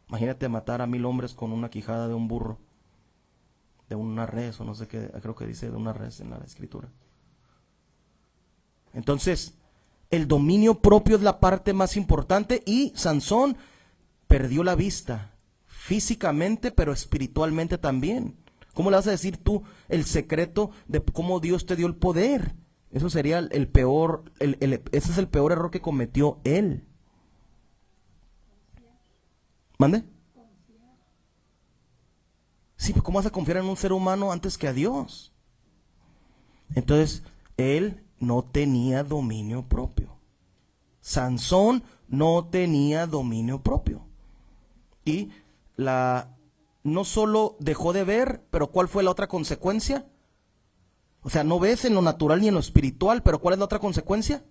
Imagínate matar a 1000 hombres con una quijada de un burro, de una res, o no sé qué, creo que dice de una res en la escritura. Entonces, el dominio propio es la parte más importante, y Sansón perdió la vista físicamente, pero espiritualmente también. ¿Cómo le vas a decir tú el secreto de cómo Dios te dio el poder? Eso sería el peor, ese es el peor error que cometió él. ¿Mande? Sí, pero ¿cómo vas a confiar en un ser humano antes que a Dios? Entonces, él no tenía dominio propio. Sansón no tenía dominio propio. Y no solo dejó de ver, pero ¿cuál fue la otra consecuencia? O sea, no ves en lo natural ni en lo espiritual, pero ¿cuál es la otra consecuencia?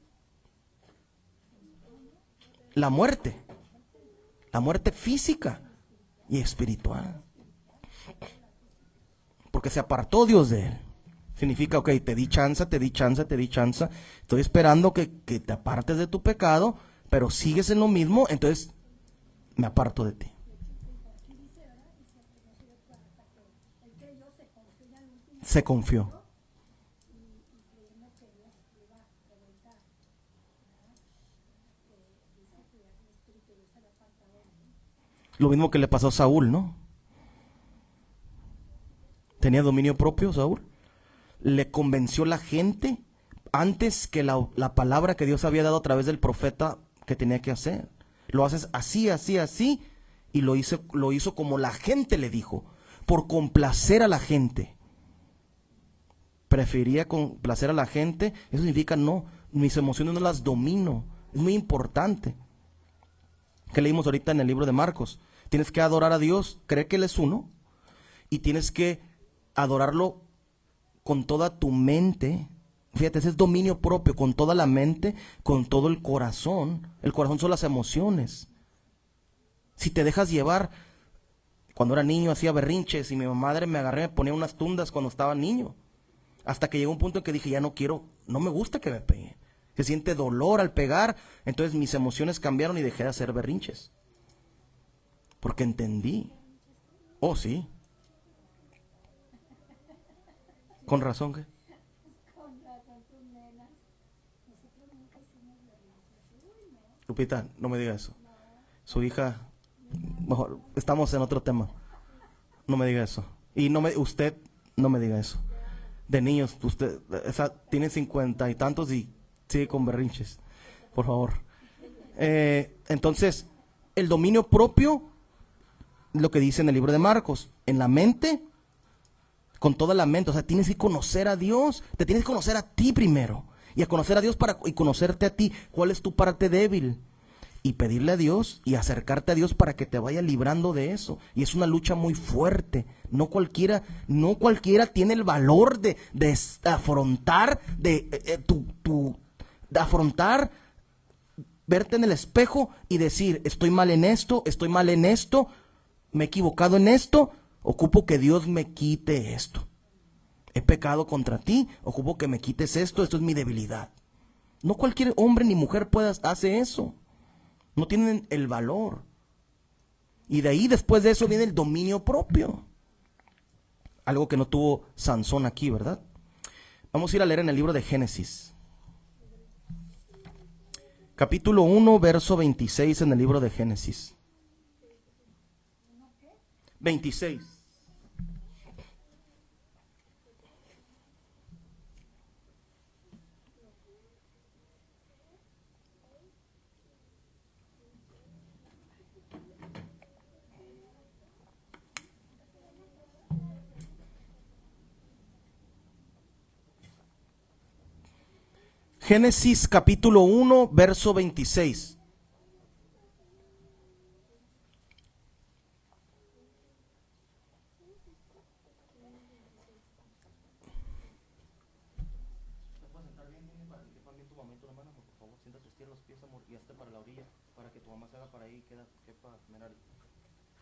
La muerte. La muerte física y espiritual. Porque se apartó Dios de él. Significa, ok, te di chance, te di chance, te di chance. Estoy esperando que te apartes de tu pecado, pero sigues en lo mismo, entonces me aparto de ti. Se confió. Lo mismo que le pasó a Saúl, ¿no? Tenía dominio propio Saúl. Le convenció la gente antes que la palabra que Dios había dado a través del profeta que tenía que hacer. Lo haces así, así, así, y lo hizo como la gente le dijo, por complacer a la gente. Prefería complacer a la gente. Eso significa, no, mis emociones no las domino. Es muy importante. Que leímos ahorita en el libro de Marcos. Tienes que adorar a Dios, creer que Él es uno, y tienes que adorarlo con toda tu mente. Fíjate, ese es dominio propio, con toda la mente, con todo el corazón. El corazón son las emociones. Si te dejas llevar, cuando era niño hacía berrinches y mi madre me agarré, me ponía unas tundas cuando estaba niño. Hasta que llegó un punto en que dije, ya no quiero, no me gusta que me peguen. Se siente dolor al pegar, entonces mis emociones cambiaron y dejé de hacer berrinches. Porque entendí. Oh, sí. Con razón, ¿qué? Lupita, no me diga eso. Su hija, mejor, estamos en otro tema. No me diga eso. Y usted no me diga eso. De niños, usted tiene 50 y tantos y sigue con berrinches. Por favor. Entonces, el dominio propio, lo que dice en el libro de Marcos, en la mente, con toda la mente. O sea, tienes que conocer a Dios, te tienes que conocer a ti primero, y a conocer a Dios y conocerte a ti, cuál es tu parte débil, y pedirle a Dios y acercarte a Dios para que te vaya librando de eso. Y es una lucha muy fuerte. No cualquiera tiene el valor de afrontar, de afrontar, verte en el espejo y decir, estoy mal en esto, me he equivocado en esto, ocupo que Dios me quite esto. He pecado contra ti, ocupo que me quites esto es mi debilidad. No cualquier hombre ni mujer hace eso. No tienen el valor. Y de ahí, después de eso, viene el dominio propio. Algo que no tuvo Sansón aquí, ¿verdad? Vamos a ir a leer en el libro de Génesis. Capítulo 1, verso 26 en el libro de Génesis. 26. Génesis capítulo 1, verso 26.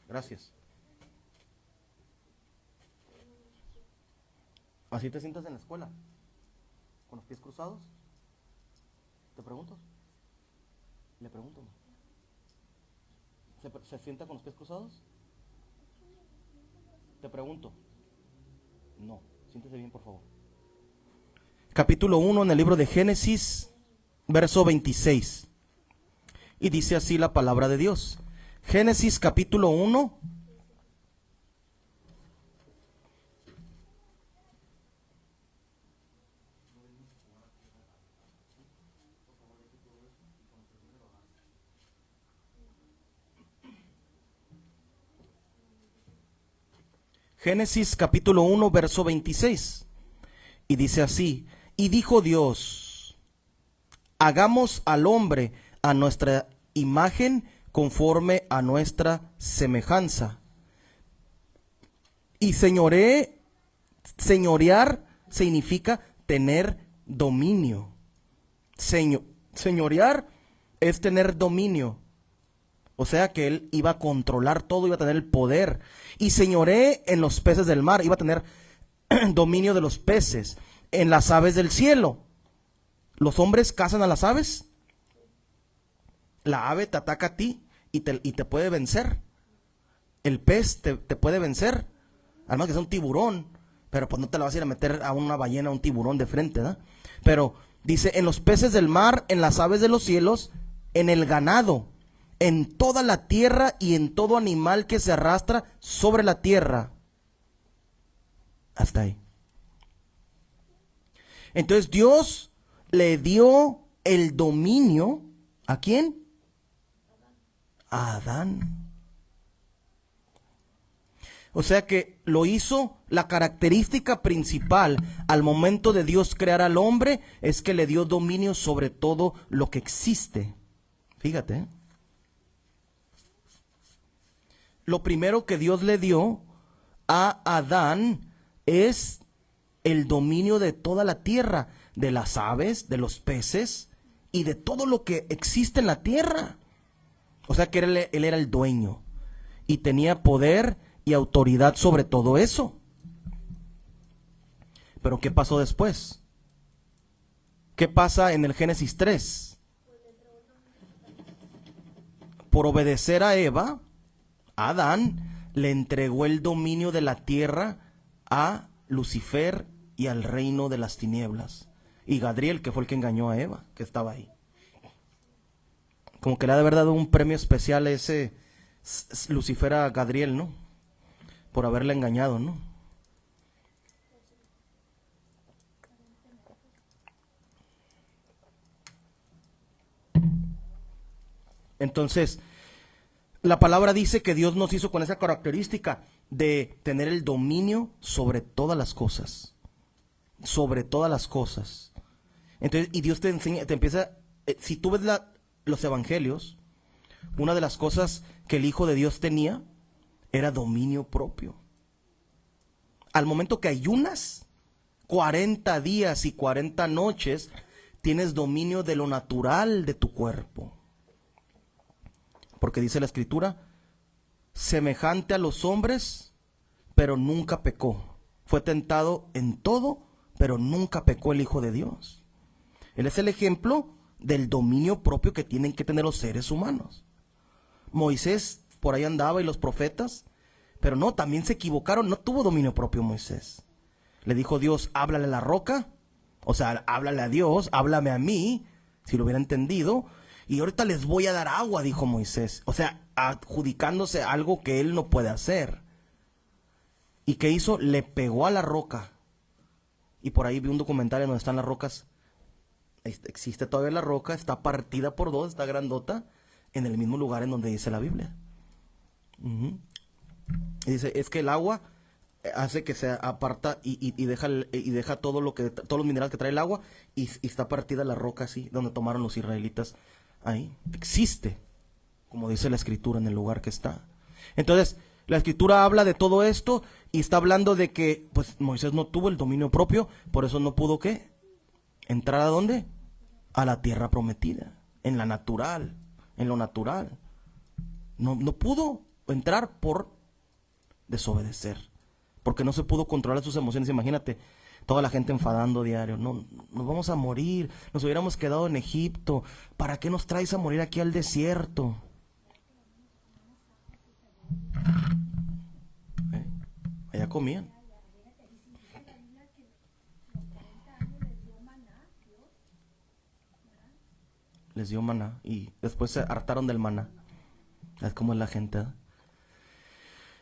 Gracias. ¿Así te sientas en la escuela? ¿Con los pies cruzados? ¿Te pregunto? Le pregunto. ¿Se sienta con los pies cruzados? Te pregunto. No, siéntese bien, por favor. Capítulo 1 en el libro de Génesis, verso 26. Y dice así la palabra de Dios. Génesis capítulo 1. Génesis capítulo 1, verso 26. Y dice así: y dijo Dios, hagamos al hombre a nuestra imagen, conforme a nuestra semejanza. Y señorear significa tener dominio. Señorear es tener dominio. O sea que él iba a controlar todo, iba a tener el poder. Y señoré en los peces del mar, iba a tener dominio de los peces, en las aves del cielo. ¿Los hombres cazan a las aves? La ave te ataca a ti y te puede vencer. El pez te puede vencer. Además que es un tiburón, pero pues no te la vas a ir a meter a una ballena, a un tiburón de frente, ¿no? Pero dice, en los peces del mar, en las aves de los cielos, en el ganado, en toda la tierra y en todo animal que se arrastra sobre la tierra. Hasta ahí. Entonces Dios le dio el dominio, ¿a quién? A Adán. O sea que lo hizo, la característica principal al momento de Dios crear al hombre es que le dio dominio sobre todo lo que existe. Fíjate, ¿eh? Lo primero que Dios le dio a Adán es el dominio de toda la tierra, de las aves, de los peces y de todo lo que existe en la tierra. O sea que él era el dueño y tenía poder y autoridad sobre todo eso. Pero ¿qué pasó después? ¿Qué pasa en el Génesis 3? Por obedecer a Eva, Adán le entregó el dominio de la tierra a Lucifer y al reino de las tinieblas. Y Gadriel, que fue el que engañó a Eva, que estaba ahí. Como que le ha de haber dado un premio especial a ese Lucifer a Gadriel, ¿no? Por haberle engañado, ¿no? Entonces, la palabra dice que Dios nos hizo con esa característica de tener el dominio sobre todas las cosas. Sobre todas las cosas. Entonces, y Dios te enseña, te empieza, si tú ves los evangelios, una de las cosas que el Hijo de Dios tenía era dominio propio. Al momento que ayunas 40 días y 40 noches, tienes dominio de lo natural de tu cuerpo. Porque dice la Escritura, semejante a los hombres, pero nunca pecó. Fue tentado en todo, pero nunca pecó el Hijo de Dios. Él es el ejemplo del dominio propio que tienen que tener los seres humanos. Moisés por ahí andaba y los profetas, pero no, también se equivocaron, no tuvo dominio propio Moisés. Le dijo Dios, háblale a la roca, o sea, háblale a Dios, háblame a mí, si lo hubiera entendido, y ahorita les voy a dar agua, dijo Moisés, o sea, adjudicándose algo que él no puede hacer. ¿Y qué hizo? Le pegó a la roca. Y por ahí vi un documentario donde están las rocas. Existe todavía la roca, está partida por dos, está grandota, en el mismo lugar en donde dice la Biblia. Y dice, es que el agua hace que se aparta y deja todo todos los minerales que trae el agua, y está partida la roca así, donde tomaron los israelitas. Ahí existe, como dice la Escritura, en el lugar que está. Entonces, la Escritura habla de todo esto y está hablando de que pues Moisés no tuvo el dominio propio, por eso no pudo ¿qué? ¿Entrar a dónde? A la tierra prometida, en la natural, en lo natural. No pudo entrar por desobedecer, porque no se pudo controlar sus emociones. Imagínate, toda la gente enfadando diario, no, nos vamos a morir, nos hubiéramos quedado en Egipto, ¿para qué nos traes a morir aquí al desierto? comían. Les dio maná y después se hartaron del maná. Es como es la gente, ¿eh?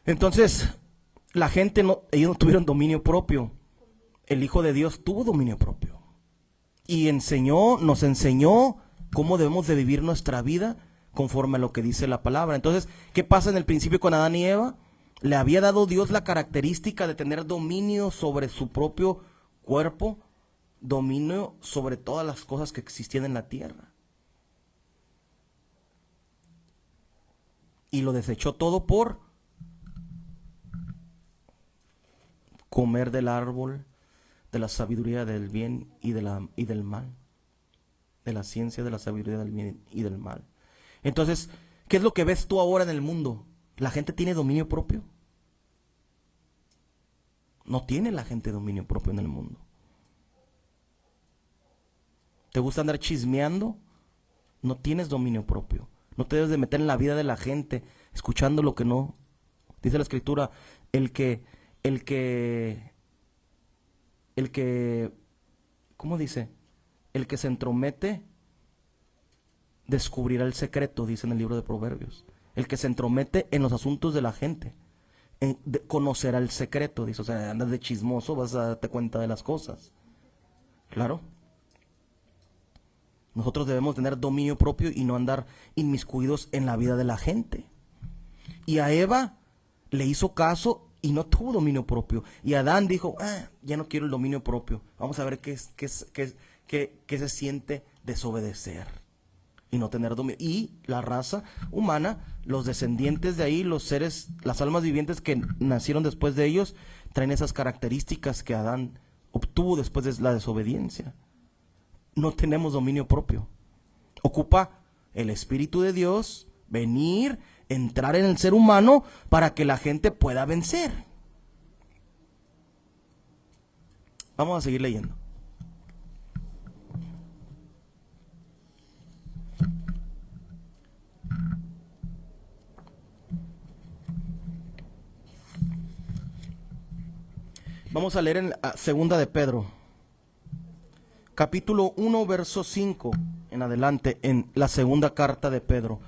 Entonces, la gente ellos no tuvieron dominio propio. El Hijo de Dios tuvo dominio propio. Y nos enseñó cómo debemos de vivir nuestra vida conforme a lo que dice la palabra. Entonces, ¿qué pasa en el principio con Adán y Eva? Le había dado Dios la característica de tener dominio sobre su propio cuerpo, dominio sobre todas las cosas que existían en la tierra. Y lo desechó todo por comer del árbol de la sabiduría del bien y del mal. De la ciencia de la sabiduría del bien y del mal. Entonces, ¿qué es lo que ves tú ahora en el mundo? ¿La gente tiene dominio propio? No tiene la gente dominio propio en el mundo. ¿Te gusta andar chismeando? No tienes dominio propio. No te debes de meter en la vida de la gente, escuchando lo que no. Dice la Escritura, el que, ¿cómo dice? El que se entromete descubrirá el secreto, dice en el libro de Proverbios. El que se entromete en los asuntos de la gente conocerá el secreto, dice. O sea, andas de chismoso, vas a darte cuenta de las cosas. Claro. Nosotros debemos tener dominio propio y no andar inmiscuidos en la vida de la gente. Y a Eva le hizo caso y no tuvo dominio propio. Y Adán dijo, ya no quiero el dominio propio. Vamos a ver qué se siente desobedecer y no tener dominio. Y la raza humana, los descendientes de ahí, los seres, las almas vivientes que nacieron después de ellos, traen esas características que Adán obtuvo después de la desobediencia. No tenemos dominio propio. Ocupa el Espíritu de Dios venir, entrar en el ser humano para que la gente pueda vencer. Vamos a seguir leyendo. Vamos a leer en segunda de Pedro, capítulo 1, verso 5 en adelante, en la segunda carta de Pedro.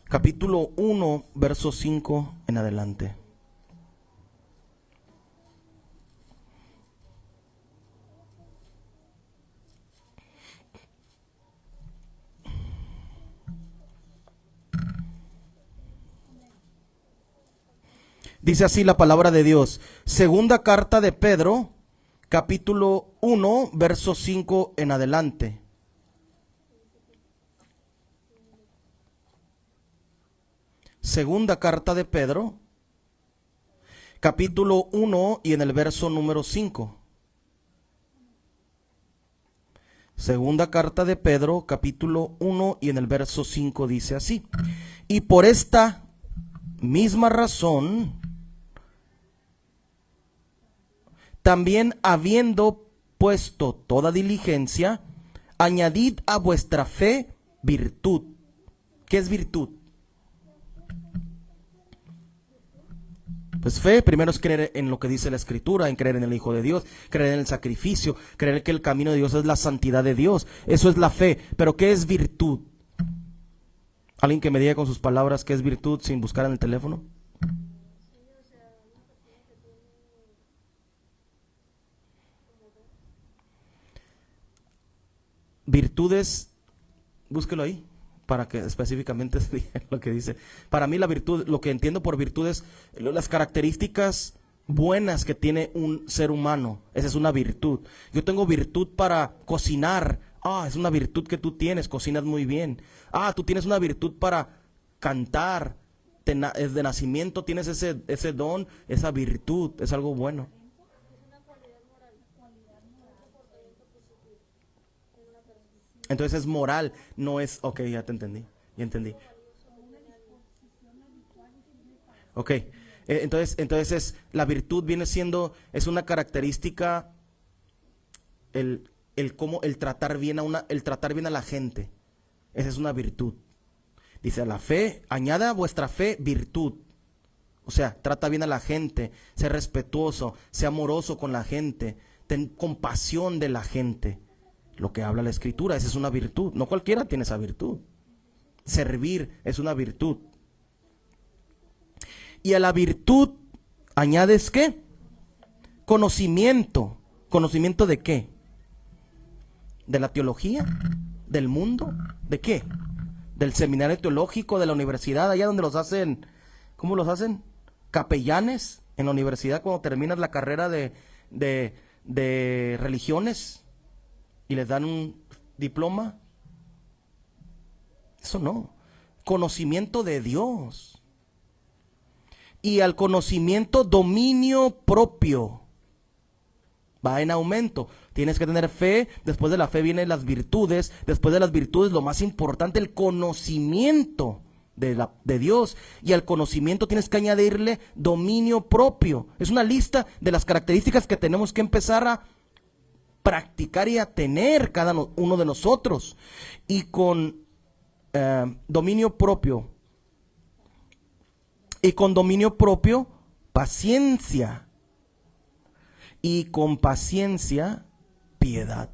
Capítulo 1, verso 5 en adelante. Dice así la palabra de Dios. Segunda carta de Pedro, capítulo 1, verso 5 en adelante. Segunda carta de Pedro, capítulo 1 y en el verso número 5. Segunda carta de Pedro, capítulo 1 y en el verso 5 dice así. Y por esta misma razón, también habiendo puesto toda diligencia, añadid a vuestra fe virtud. ¿Qué es virtud? Pues fe, primero es creer en lo que dice la Escritura, en creer en el Hijo de Dios, creer en el sacrificio, creer que el camino de Dios es la santidad de Dios. Eso es la fe. Pero ¿qué es virtud? ¿Alguien que me diga con sus palabras qué es virtud sin buscar en el teléfono? Virtudes, búsquelo ahí, para que específicamente se diga lo que dice. Para mí la virtud, lo que entiendo por virtud es las características buenas que tiene un ser humano. Esa es una virtud. Yo tengo virtud para cocinar. Es una virtud que tú tienes, cocinas muy bien. Tú tienes una virtud para cantar. De nacimiento tienes ese don, esa virtud, es algo bueno. Entonces es moral, no es... Ok, ya te entendí, ya entendí. Ok, entonces la virtud viene siendo, es una característica, el tratar bien a la gente. Esa es una virtud. Dice, la fe, añada a vuestra fe virtud. O sea, trata bien a la gente, sé respetuoso, sé amoroso con la gente, ten compasión de la gente. Lo que habla la Escritura, esa es una virtud. No cualquiera tiene esa virtud. Servir es una virtud. Y a la virtud añades ¿qué? Conocimiento. ¿Conocimiento de qué? ¿De la teología? ¿Del mundo? ¿De qué? ¿Del seminario teológico, de la universidad, allá donde los hacen? ¿Cómo los hacen? Capellanes en la universidad cuando terminas la carrera de religiones y les dan un diploma. Eso no. Conocimiento de Dios. Y al conocimiento, dominio propio. Va en aumento. Tienes que tener fe. Después de la fe vienen las virtudes. Después de las virtudes, lo más importante, el conocimiento de Dios. Y al conocimiento tienes que añadirle dominio propio. Es una lista de las características que tenemos que empezar a practicar y a tener cada uno de nosotros. Y con dominio propio. Y con dominio propio, paciencia. Y con paciencia, piedad.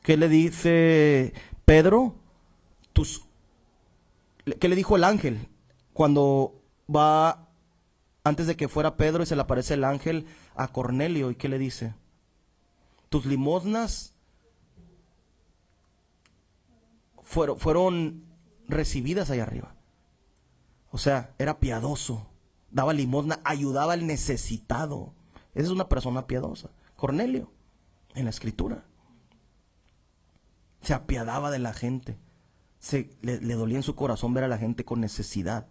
¿Qué le dice Pedro? ¿Qué le dijo el ángel? Cuando va, antes de que fuera Pedro y se le aparece el ángel a Cornelio, ¿y qué le dice? Tus limosnas fueron recibidas allá arriba. O sea, era piadoso, daba limosna, ayudaba al necesitado. Esa es una persona piadosa. Cornelio, en la Escritura, se apiadaba de la gente. Le dolía en su corazón ver a la gente con necesidad.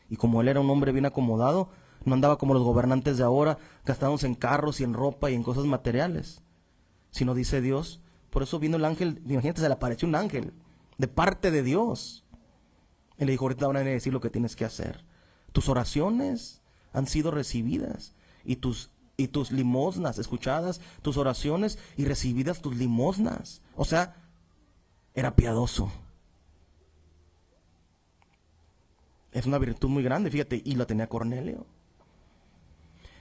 Y como él era un hombre bien acomodado, no andaba como los gobernantes de ahora, gastándose en carros y en ropa y en cosas materiales. Sino dice Dios, por eso vino el ángel, imagínate, se le apareció un ángel de parte de Dios. Y le dijo, ahorita van a decir lo que tienes que hacer. Tus oraciones han sido recibidas y tus limosnas escuchadas, tus oraciones y recibidas tus limosnas. O sea, era piadoso. Es una virtud muy grande, fíjate, y la tenía Cornelio.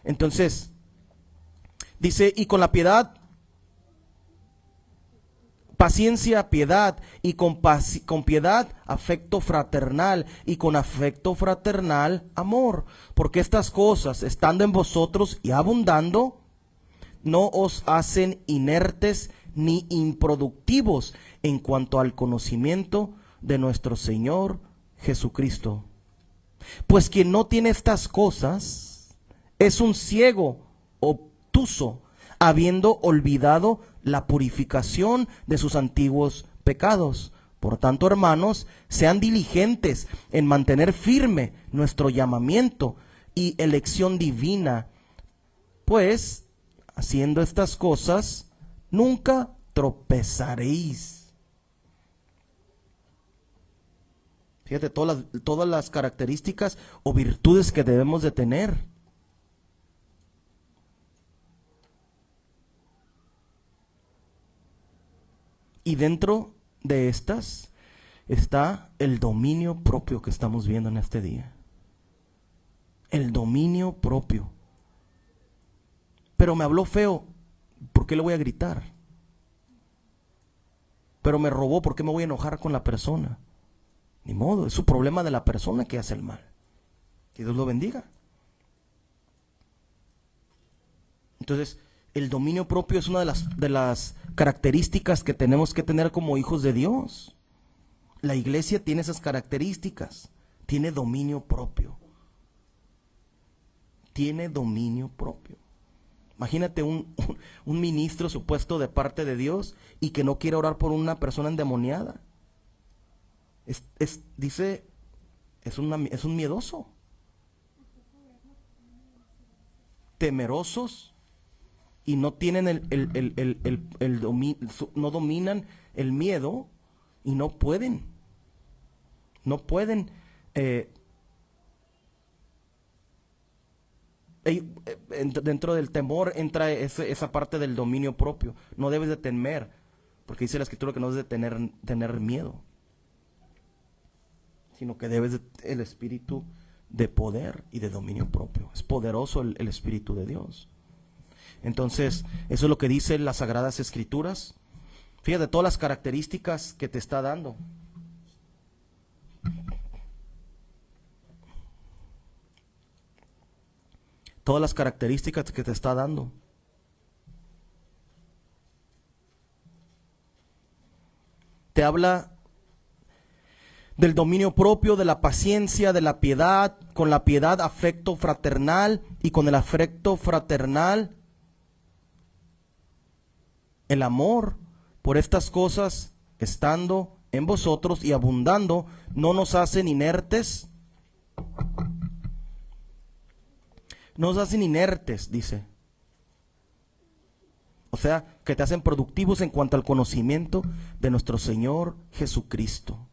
Entonces, dice, y con la piedad, paciencia, piedad, y con piedad, afecto fraternal, y con afecto fraternal, amor. Porque estas cosas, estando en vosotros y abundando, no os hacen inertes ni improductivos en cuanto al conocimiento de nuestro Señor Jesucristo. Pues quien no tiene estas cosas es un ciego, obtuso, habiendo olvidado la purificación de sus antiguos pecados. Por tanto, hermanos, sean diligentes en mantener firme nuestro llamamiento y elección divina, pues, haciendo estas cosas, nunca tropezaréis. Fíjate todas las características o virtudes que debemos de tener. Y dentro de estas está el dominio propio que estamos viendo en este día. El dominio propio. Pero me habló feo, ¿por qué le voy a gritar? Pero me robó, ¿por qué me voy a enojar con la persona? Ni modo, es su problema de la persona que hace el mal. Que Dios lo bendiga. Entonces, el dominio propio es una de las características que tenemos que tener como hijos de Dios. La iglesia tiene esas características. Tiene dominio propio. Tiene dominio propio. Imagínate un ministro supuesto de parte de Dios y que no quiere orar por una persona endemoniada. Dice, es un miedoso. Temerosos. Y no tienen no dominan el miedo y no pueden. Dentro del temor entra esa parte del dominio propio. No debes de temer Porque dice la Escritura que no es de tener miedo, sino que debes el espíritu de poder y de dominio propio. Es poderoso el Espíritu de Dios. Entonces, eso es lo que dicen las Sagradas Escrituras. Fíjate todas las características que te está dando. Todas las características que te está dando. Te habla del dominio propio, de la paciencia, de la piedad, con la piedad afecto fraternal, y con el afecto fraternal el amor. Por estas cosas, estando en vosotros y abundando, no nos hacen inertes. No nos hacen inertes, dice. O sea, que te hacen productivos en cuanto al conocimiento de nuestro Señor Jesucristo.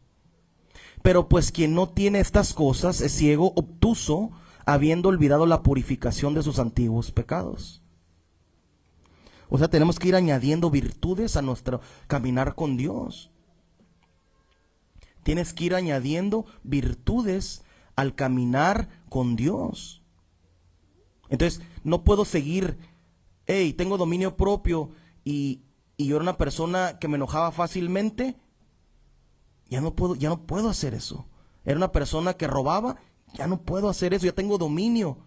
Pero pues quien no tiene estas cosas es ciego, obtuso, habiendo olvidado la purificación de sus antiguos pecados. O sea, tenemos que ir añadiendo virtudes a nuestro caminar con Dios. Tienes que ir añadiendo virtudes al caminar con Dios. Entonces, no puedo seguir, tengo dominio propio y yo era una persona que me enojaba fácilmente. Ya no puedo hacer eso. Era una persona que robaba, ya no puedo hacer eso, ya tengo dominio.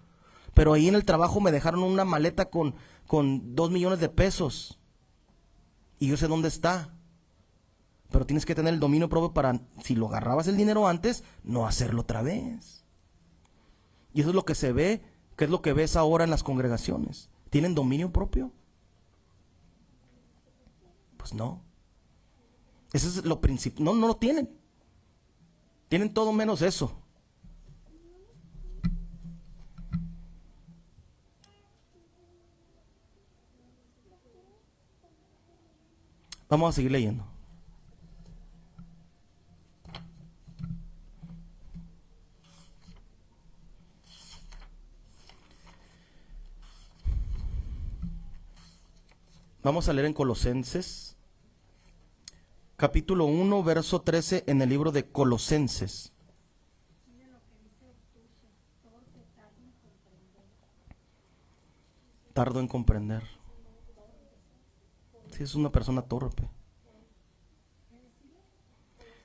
Pero ahí en el trabajo me dejaron una maleta con 2 millones de pesos. Y yo sé dónde está. Pero tienes que tener el dominio propio para, si lo agarrabas el dinero antes, no hacerlo otra vez. Y eso es lo que se ve, que es lo que ves ahora en las congregaciones. ¿Tienen dominio propio? Pues no. Eso es lo principal. No lo tienen. Tienen todo menos eso. Vamos a seguir leyendo. Vamos a leer en Colosenses, capítulo 1, verso 13, en el libro de Colosenses. Tardo en comprender. Sí, es una persona torpe.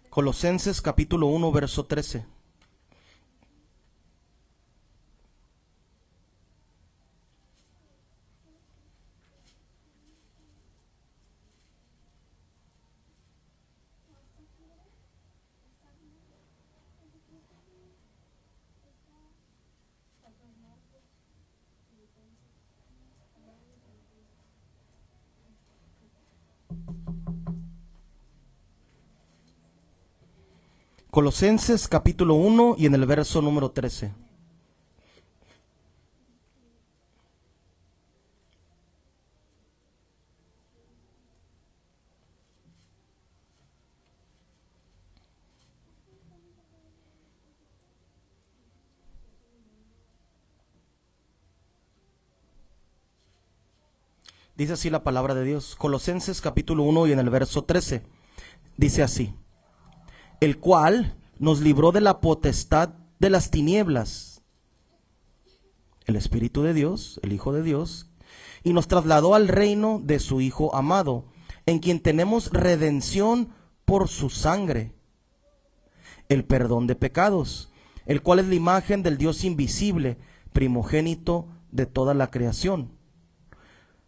Colosenses, capítulo 1, verso 13. Colosenses capítulo 1 y en el verso número 13. Dice así la palabra de Dios. Colosenses capítulo 1 y en el verso 13. Dice así: el cual nos libró de la potestad de las tinieblas, el Espíritu de Dios, el Hijo de Dios, y nos trasladó al reino de su Hijo amado, en quien tenemos redención por su sangre, el perdón de pecados, el cual es la imagen del Dios invisible, primogénito de toda la creación.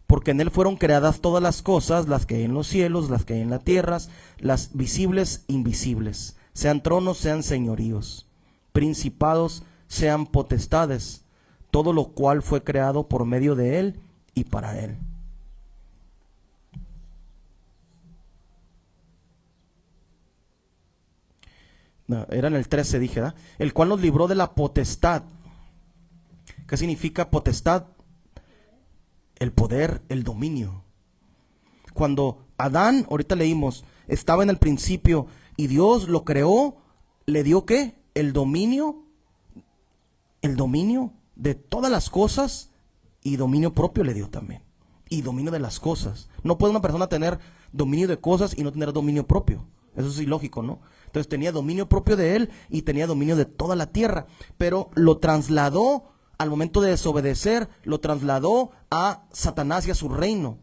Porque en él fueron creadas todas las cosas, las que hay en los cielos, las que hay en la tierra, las visibles, invisibles, sean tronos, sean señoríos, principados, sean potestades, todo lo cual fue creado por medio de él y para él. No, era en el 13, dije, ¿verdad? El cual nos libró de la potestad. ¿Qué significa potestad? El poder, el dominio. Cuando Adán, ahorita leímos, estaba en el principio y Dios lo creó, le dio ¿qué? El dominio de todas las cosas, y dominio propio le dio también. y dominio de las cosas. No puede una persona tener dominio de cosas y no tener dominio propio. Eso es ilógico, ¿no? Entonces tenía dominio propio de él y tenía dominio de toda la tierra, pero lo trasladó al momento de desobedecer, lo trasladó a Satanás y a su reino.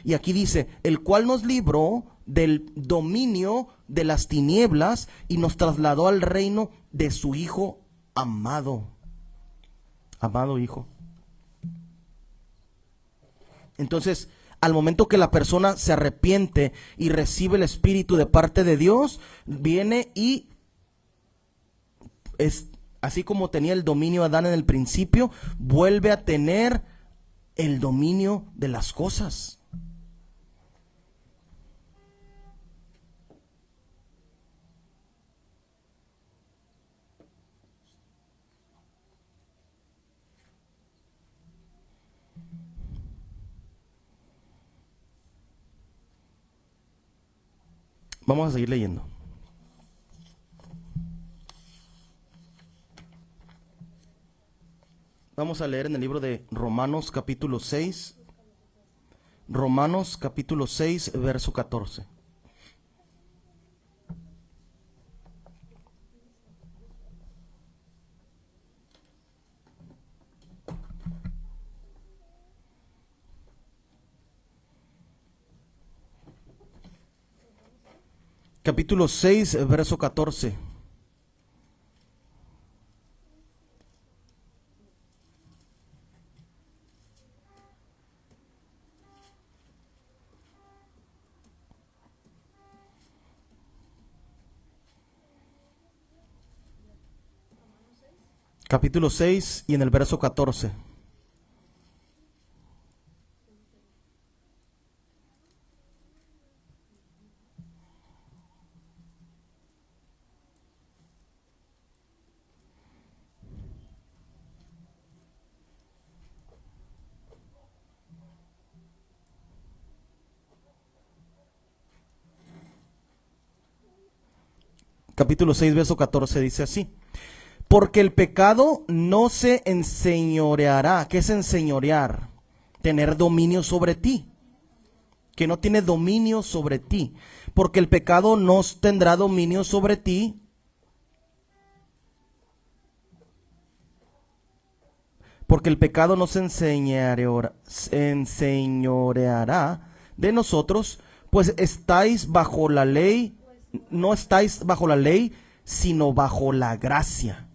Y aquí dice, el cual nos libró del dominio de las tinieblas y nos trasladó al reino de su Hijo amado. Amado Hijo. Entonces, al momento que la persona se arrepiente y recibe el Espíritu de parte de Dios, viene y es así como tenía el dominio Adán en el principio, vuelve a tener el dominio de las cosas. Vamos a seguir leyendo. Vamos a leer en el libro de Romanos capítulo 6. Romanos capítulo 6, verso 14. Capítulo 6, verso 14. Capítulo 6 y en el verso 14. Capítulo 6, verso 14 dice así. Porque el pecado no se enseñoreará. ¿Qué es enseñorear? Tener dominio sobre ti. Que no tiene dominio sobre ti. Porque el pecado no tendrá dominio sobre ti. Porque el pecado no se enseñoreará de nosotros, pues estáis bajo la ley, no estáis bajo la ley, sino bajo la gracia.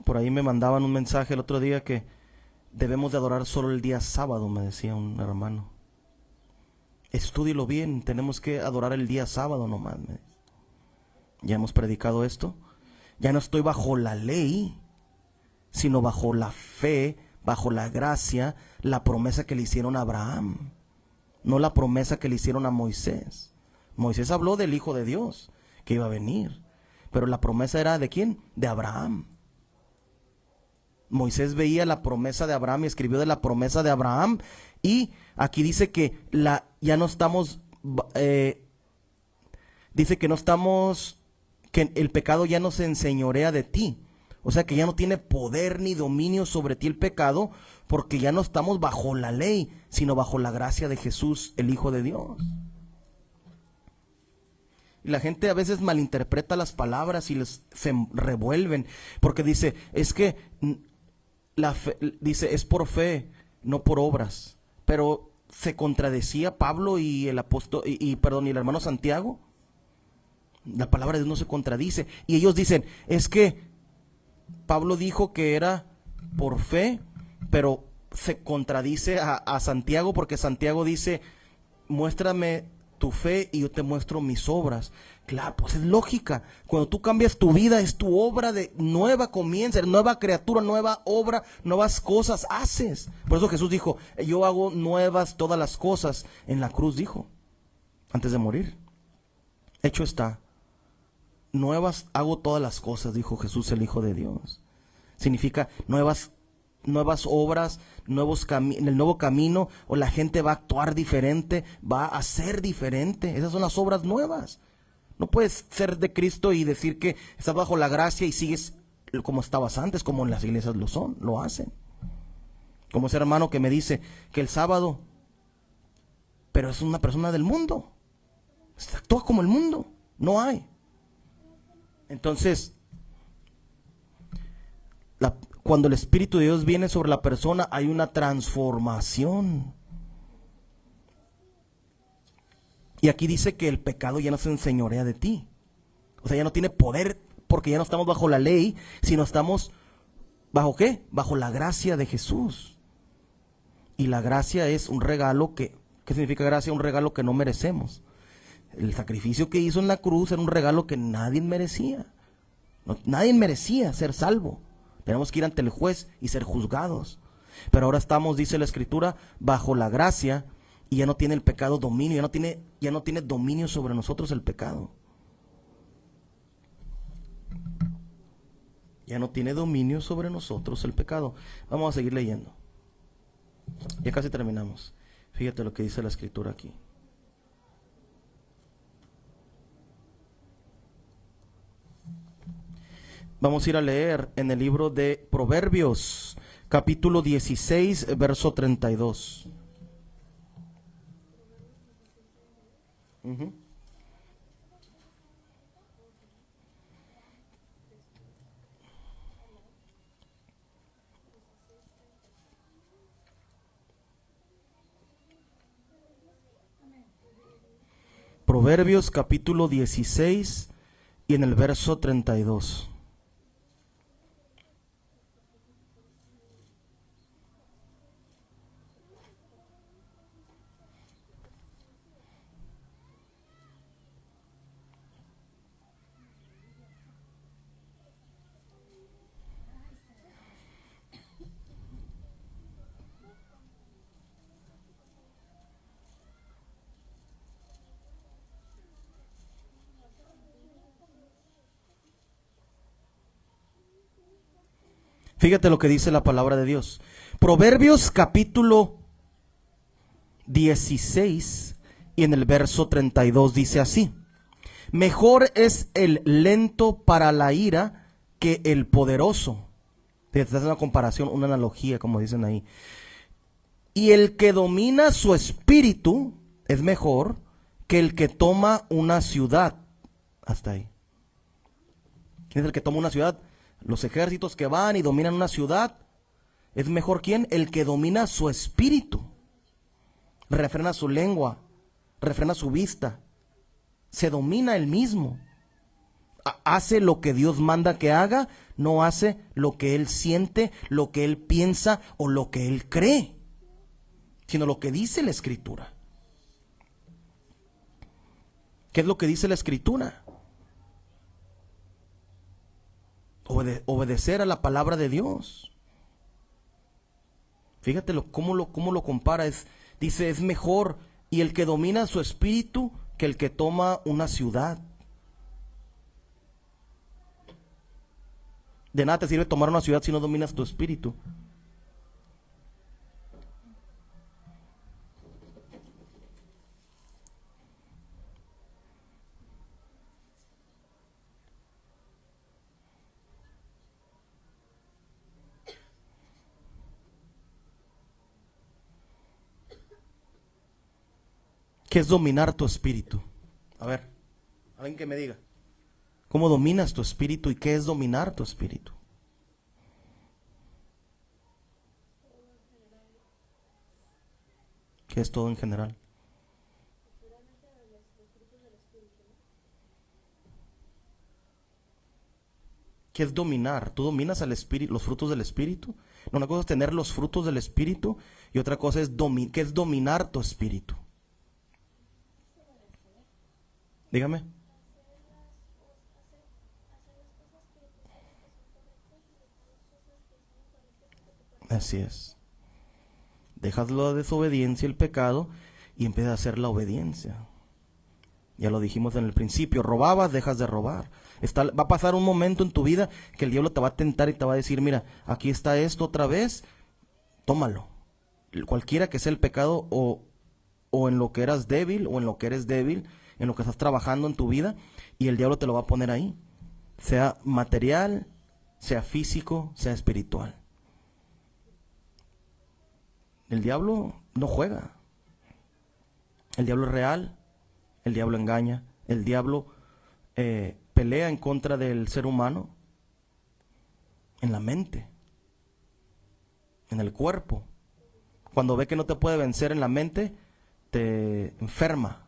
Por ahí me mandaban un mensaje el otro día que debemos de adorar solo el día sábado, me decía un hermano. Estúdielo bien, tenemos que adorar el día sábado nomás. Ya hemos predicado esto. Ya no estoy bajo la ley, sino bajo la fe, bajo la gracia, la promesa que le hicieron a Abraham, no la promesa que le hicieron a Moisés. Moisés habló del Hijo de Dios que iba a venir, pero la promesa era ¿de quién? De Abraham. Moisés veía la promesa de Abraham y escribió de la promesa de Abraham, y aquí dice que ya no estamos, dice que no estamos, que el pecado ya no se enseñorea de ti. O sea que ya no tiene poder ni dominio sobre ti el pecado, porque ya no estamos bajo la ley, sino bajo la gracia de Jesús, el Hijo de Dios. Y la gente a veces malinterpreta las palabras y se revuelven, porque dice, es que la fe, dice, es por fe, no por obras. Pero se contradecía Pablo y el apóstol, y el hermano Santiago. La palabra de Dios no se contradice. Y ellos dicen, es que Pablo dijo que era por fe, pero se contradice a Santiago, porque Santiago dice, muéstrame tu fe y yo te muestro mis obras. Claro, pues es lógica. Cuando tú cambias tu vida, es tu obra de nueva comienza, nueva criatura, nueva obra, nuevas cosas haces. Por eso Jesús dijo, yo hago nuevas todas las cosas. En la cruz dijo, antes de morir. Hecho está. Nuevas hago todas las cosas, dijo Jesús, el Hijo de Dios. Significa nuevas obras, en el nuevo camino, o la gente va a actuar diferente, va a ser diferente. Esas son las obras nuevas. No puedes ser de Cristo y decir que estás bajo la gracia y sigues como estabas antes, como en las iglesias lo hacen. Como ese hermano que me dice que el sábado, pero es una persona del mundo, actúa como el mundo, no hay. Entonces, cuando el Espíritu de Dios viene sobre la persona, hay una transformación. Y aquí dice que el pecado ya no se enseñorea de ti. O sea, ya no tiene poder, porque ya no estamos bajo la ley, sino estamos ¿bajo qué? Bajo la gracia de Jesús. Y la gracia es un regalo ¿qué significa gracia? Un regalo que no merecemos. El sacrificio que hizo en la cruz era un regalo que nadie merecía. Nadie merecía ser salvo. Tenemos que ir ante el juez y ser juzgados. Pero ahora estamos, dice la Escritura, bajo la gracia, y ya no tiene el pecado dominio, ya no tiene dominio sobre nosotros el pecado. Ya no tiene dominio sobre nosotros el pecado. Vamos a seguir leyendo. Ya casi terminamos. Fíjate lo que dice la Escritura aquí. Vamos a ir a leer en el libro de Proverbios, capítulo 16, verso 32. Uh-huh. Proverbios capítulo 16 y en el verso 32. Fíjate lo que dice la palabra de Dios. Proverbios capítulo 16 y en el verso 32 dice así: mejor es el lento para la ira que el poderoso. Esta es una comparación, una analogía, como dicen ahí. Y el que domina su espíritu es mejor que el que toma una ciudad. Hasta ahí. ¿Quién es el que toma una ciudad? Los ejércitos que van y dominan una ciudad. ¿Es mejor quién? El que domina su espíritu. Refrena su lengua, refrena su vista. Se domina él mismo. Hace lo que Dios manda que haga, no hace lo que él siente, lo que él piensa o lo que él cree, sino lo que dice la Escritura. ¿Qué es lo que dice la Escritura? Obedecer a la palabra de Dios. Fíjate cómo lo compara. Dice, es mejor y el que domina su espíritu que el que toma una ciudad. De nada te sirve tomar una ciudad si no dominas tu espíritu. ¿Qué es dominar tu espíritu? A ver, alguien que me diga. ¿Cómo dominas tu espíritu y qué es dominar tu espíritu? ¿Qué es todo en general? ¿Qué es dominar? ¿Tú dominas al espíritu, los frutos del espíritu? No, una cosa es tener los frutos del espíritu y otra cosa es ¿qué es dominar tu espíritu? Dígame. Así es. Dejas la desobediencia, el pecado, y empiezas a hacer la obediencia. Ya lo dijimos en el principio, robabas, dejas de robar. Va a pasar un momento en tu vida que el diablo te va a tentar y te va a decir, mira, aquí está esto otra vez, tómalo. Cualquiera que sea el pecado o en lo que eras débil o en lo que eres débil, en lo que estás trabajando en tu vida, y el diablo te lo va a poner ahí. Sea material, sea físico, sea espiritual. El diablo no juega. El diablo es real, el diablo engaña, el diablo pelea en contra del ser humano en la mente, en el cuerpo. Cuando ve que no te puede vencer en la mente, te enferma,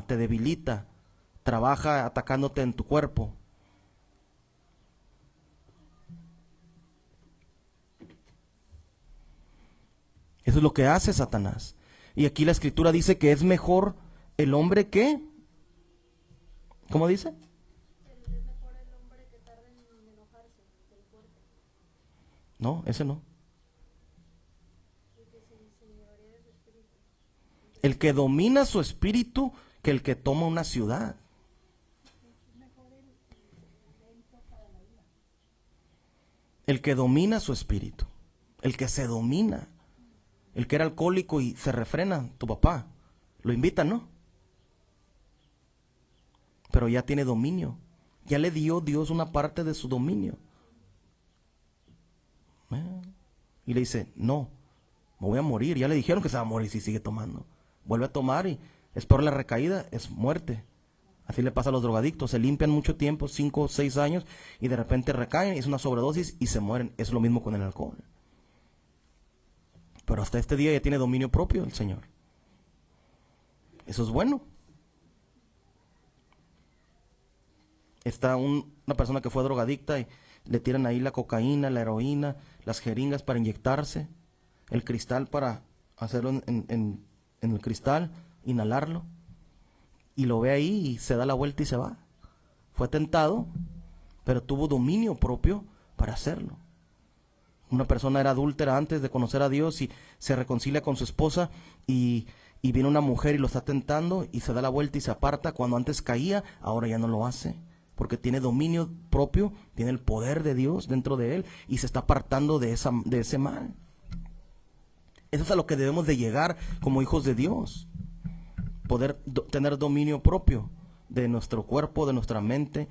te debilita, trabaja atacándote en tu cuerpo. Eso es lo que hace Satanás. Y aquí la escritura dice que es mejor el hombre que, ¿cómo dice? Es mejor el hombre que tarda en enojarse que el fuerte. No, ese no. Y que se enseñorea de su espíritu. El que domina su espíritu que el que toma una ciudad. El que domina su espíritu, el que se domina, el que era alcohólico y se refrena, tu papá, lo invita, ¿no? Pero ya tiene dominio, ya le dio Dios una parte de su dominio. Y le dice, no, me voy a morir, ya le dijeron que se va a morir si sigue tomando. Vuelve a tomar y es peor la recaída, es muerte. Así le pasa a los drogadictos, se limpian mucho tiempo, 5 o 6 años, y de repente recaen, es una sobredosis y se mueren. Es lo mismo con el alcohol. Pero hasta este día ya tiene dominio propio el Señor. Eso es bueno. Está una persona que fue drogadicta y le tiran ahí la cocaína, la heroína, las jeringas para inyectarse, el cristal para hacerlo en el cristal, inhalarlo. Y lo ve ahí y se da la vuelta y se va. Fue tentado, pero tuvo dominio propio para hacerlo. Una persona era adúltera antes de conocer a Dios y se reconcilia con su esposa y viene una mujer y lo está tentando y se da la vuelta y se aparta. Cuando antes caía, ahora ya no lo hace. Porque tiene dominio propio, tiene el poder de Dios dentro de él y se está apartando de ese mal. Eso es a lo que debemos de llegar como hijos de Dios. Poder tener dominio propio de nuestro cuerpo, de nuestra mente,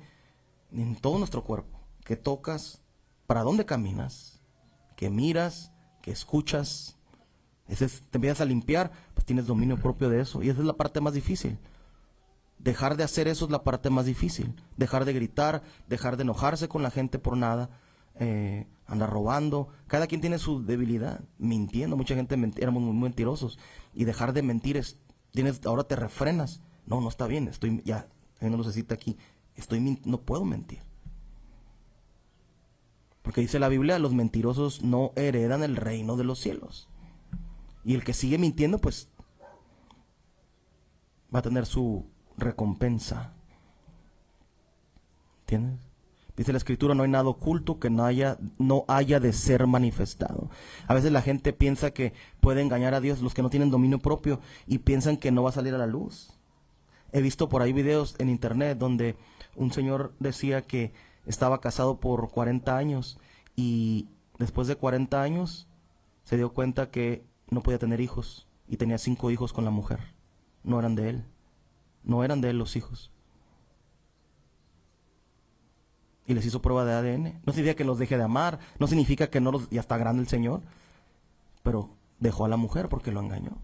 en todo nuestro cuerpo. Que tocas, para dónde caminas, que miras, que escuchas. Te empiezas a limpiar, pues tienes dominio propio de eso. Y esa es la parte más difícil. Dejar de hacer eso es la parte más difícil. Dejar de gritar, dejar de enojarse con la gente por nada, andar robando. Cada quien tiene su debilidad, mintiendo. Mucha gente éramos muy mentirosos. Y dejar de mentir ahora te refrenas. No está bien, ya, hay una lucecita aquí. No puedo mentir. Porque dice la Biblia, los mentirosos no heredan el reino de los cielos. Y el que sigue mintiendo, pues, va a tener su recompensa. ¿Entiendes? Dice la escritura, no hay nada oculto que no haya de ser manifestado. A veces la gente piensa que puede engañar a Dios, los que no tienen dominio propio, y piensan que no va a salir a la luz. He visto por ahí videos en internet donde un señor decía que estaba casado por 40 años y después de 40 años se dio cuenta que no podía tener hijos y tenía 5 hijos con la mujer. No eran de él los hijos. Y les hizo prueba de ADN. No significa que los deje de amar, no significa que ya está grande el Señor, pero dejó a la mujer porque lo engañó.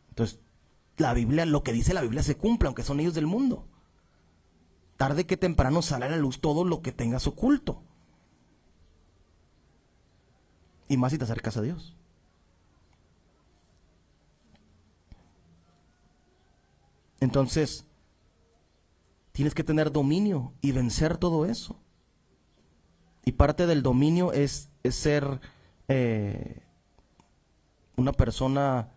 Entonces, lo que dice la Biblia se cumple, aunque son ellos del mundo. Tarde que temprano sale a la luz todo lo que tengas oculto. Y más si te acercas a Dios. Entonces, tienes que tener dominio y vencer todo eso. Y parte del dominio es ser una persona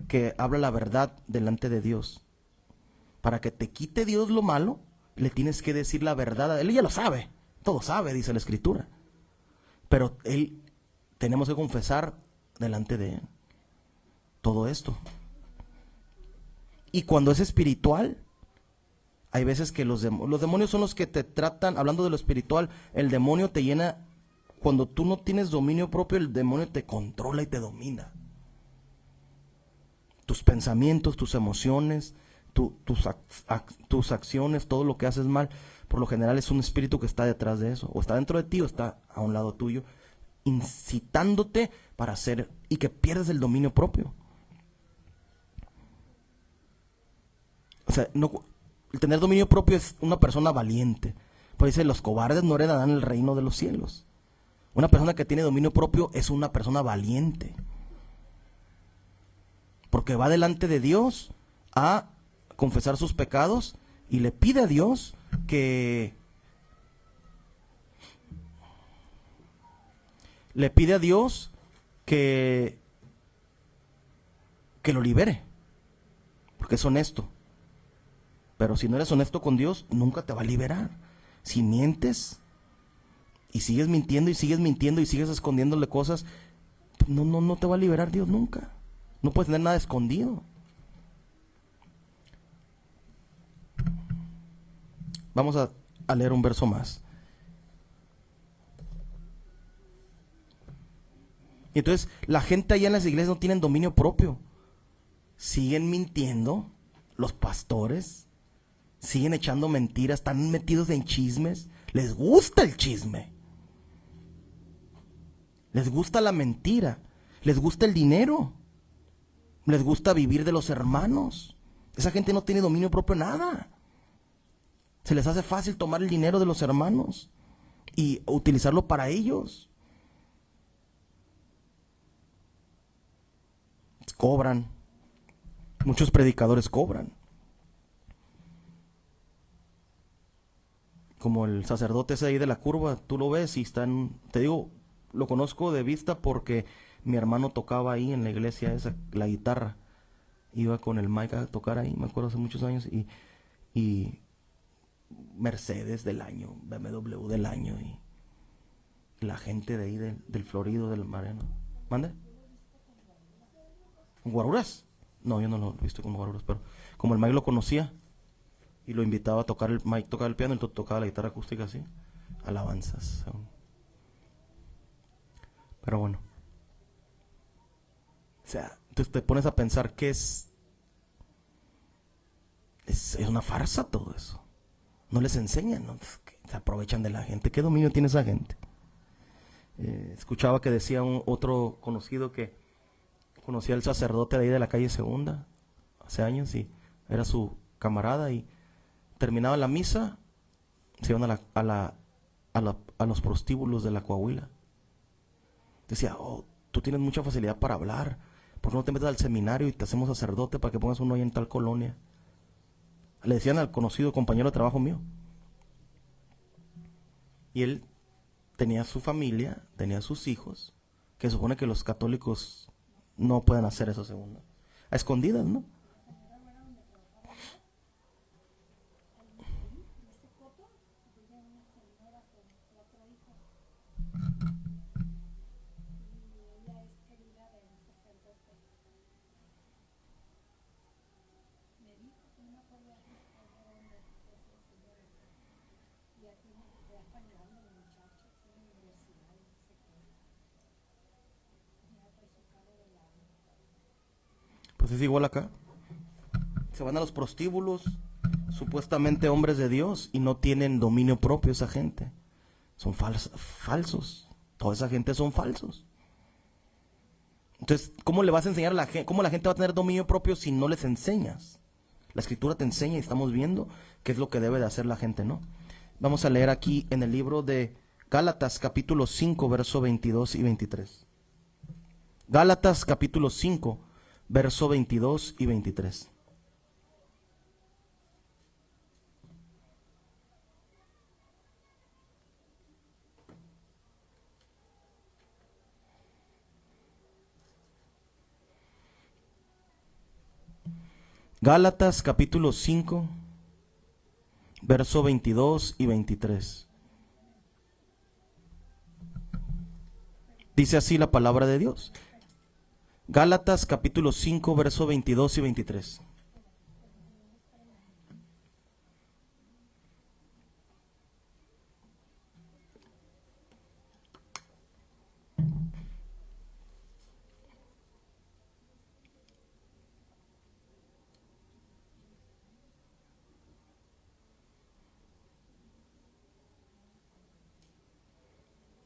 que habla la verdad delante de Dios. Para que te quite Dios lo malo, le tienes que decir la verdad. Él ya lo sabe, todo sabe, dice la Escritura. Pero tenemos que confesar delante de Él todo esto. Y cuando es espiritual, hay veces que los demonios son los que te tratan, hablando de lo espiritual, el demonio te llena, cuando tú no tienes dominio propio, el demonio te controla y te domina. Tus pensamientos, tus emociones, tus acciones, todo lo que haces mal, por lo general es un espíritu que está detrás de eso, o está dentro de ti o está a un lado tuyo, incitándote para hacer y que pierdes el dominio propio. O sea, el tener dominio propio es una persona valiente. Pues dice, los cobardes no heredarán el reino de los cielos. Una persona que tiene dominio propio es una persona valiente. Porque va delante de Dios a confesar sus pecados y le pide a Dios que que lo libere, porque es honesto. Pero si no eres honesto con Dios, nunca te va a liberar. Si mientes y sigues mintiendo y sigues mintiendo y sigues escondiéndole cosas, no te va a liberar Dios nunca. No puedes tener nada escondido. Vamos a leer un verso más. Y entonces la gente allá en las iglesias no tienen dominio propio. Siguen mintiendo, los pastores siguen echando mentiras, están metidos en chismes. Les gusta el chisme, les gusta la mentira, les gusta el dinero, les gusta vivir de los hermanos. Esa gente no tiene dominio propio en nada. Se les hace fácil tomar el dinero de los hermanos y utilizarlo para ellos. Cobran. Muchos predicadores cobran. Como el sacerdote ese ahí de la curva, tú lo ves y te digo, lo conozco de vista porque mi hermano tocaba ahí en la iglesia esa, la guitarra. Iba con el mic a tocar ahí, me acuerdo hace muchos años, y Mercedes del año, BMW del año, y la gente de ahí del Florido, del Mariano. ¿Mande? ¿Con guaruras? No, yo no lo he visto con guaruras, pero como el Mike lo conocía y lo invitaba a tocar, el Mike tocaba el piano y él tocaba la guitarra acústica así, alabanzas. Pero bueno, o sea, entonces te pones a pensar que es una farsa todo eso. No les enseñan, ¿no? Se aprovechan de la gente. ¿Qué dominio tiene esa gente? Escuchaba que decía otro conocido que conocía al sacerdote de ahí de la calle Segunda hace años y era su camarada, y terminaba la misa, se iban a los prostíbulos de la Coahuila. Decía, tú tienes mucha facilidad para hablar, ¿por qué no te metes al seminario y te hacemos sacerdote para que pongas uno ahí en tal colonia? Le decían al conocido compañero de trabajo mío. Y él tenía su familia, tenía sus hijos, que supone que los católicos no pueden hacer eso, según, ¿no? A escondidas, ¿no? Pues es igual acá. Se van a los prostíbulos, supuestamente hombres de Dios, y no tienen dominio propio esa gente. Son falsos. Toda esa gente son falsos. Entonces, ¿cómo le vas a enseñar a la gente? ¿Cómo la gente va a tener dominio propio si no les enseñas? La escritura te enseña y estamos viendo qué es lo que debe de hacer la gente, ¿no? Vamos a leer aquí en el libro de Gálatas capítulo 5, verso 22 y 23. Gálatas capítulo 5, verso 22 y 23. Gálatas capítulo 5, verso 22 y 23. Dice así la palabra de Dios. Gálatas capítulo 5, verso 22 y 23.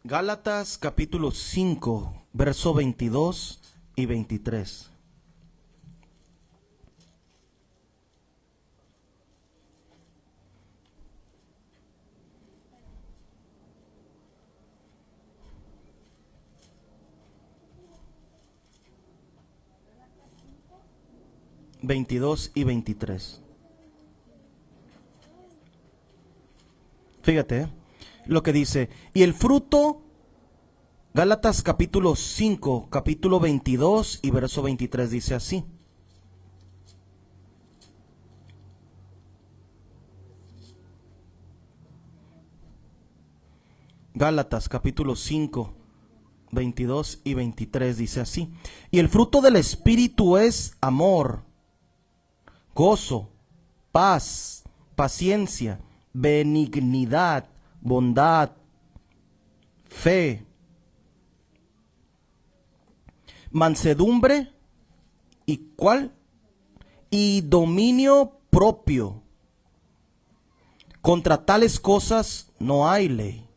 Gálatas capítulo 5, verso 22 y 23. ...22 y 23. Fíjate, lo que dice. Y el fruto... Gálatas capítulo 5, capítulo 22 y verso 23 dice así. Gálatas capítulo 5, 22 y 23 dice así. Y el fruto del Espíritu es amor, gozo, paz, paciencia, benignidad, bondad, fe, mansedumbre y ¿cuál? Y dominio propio. Contra tales cosas no hay ley.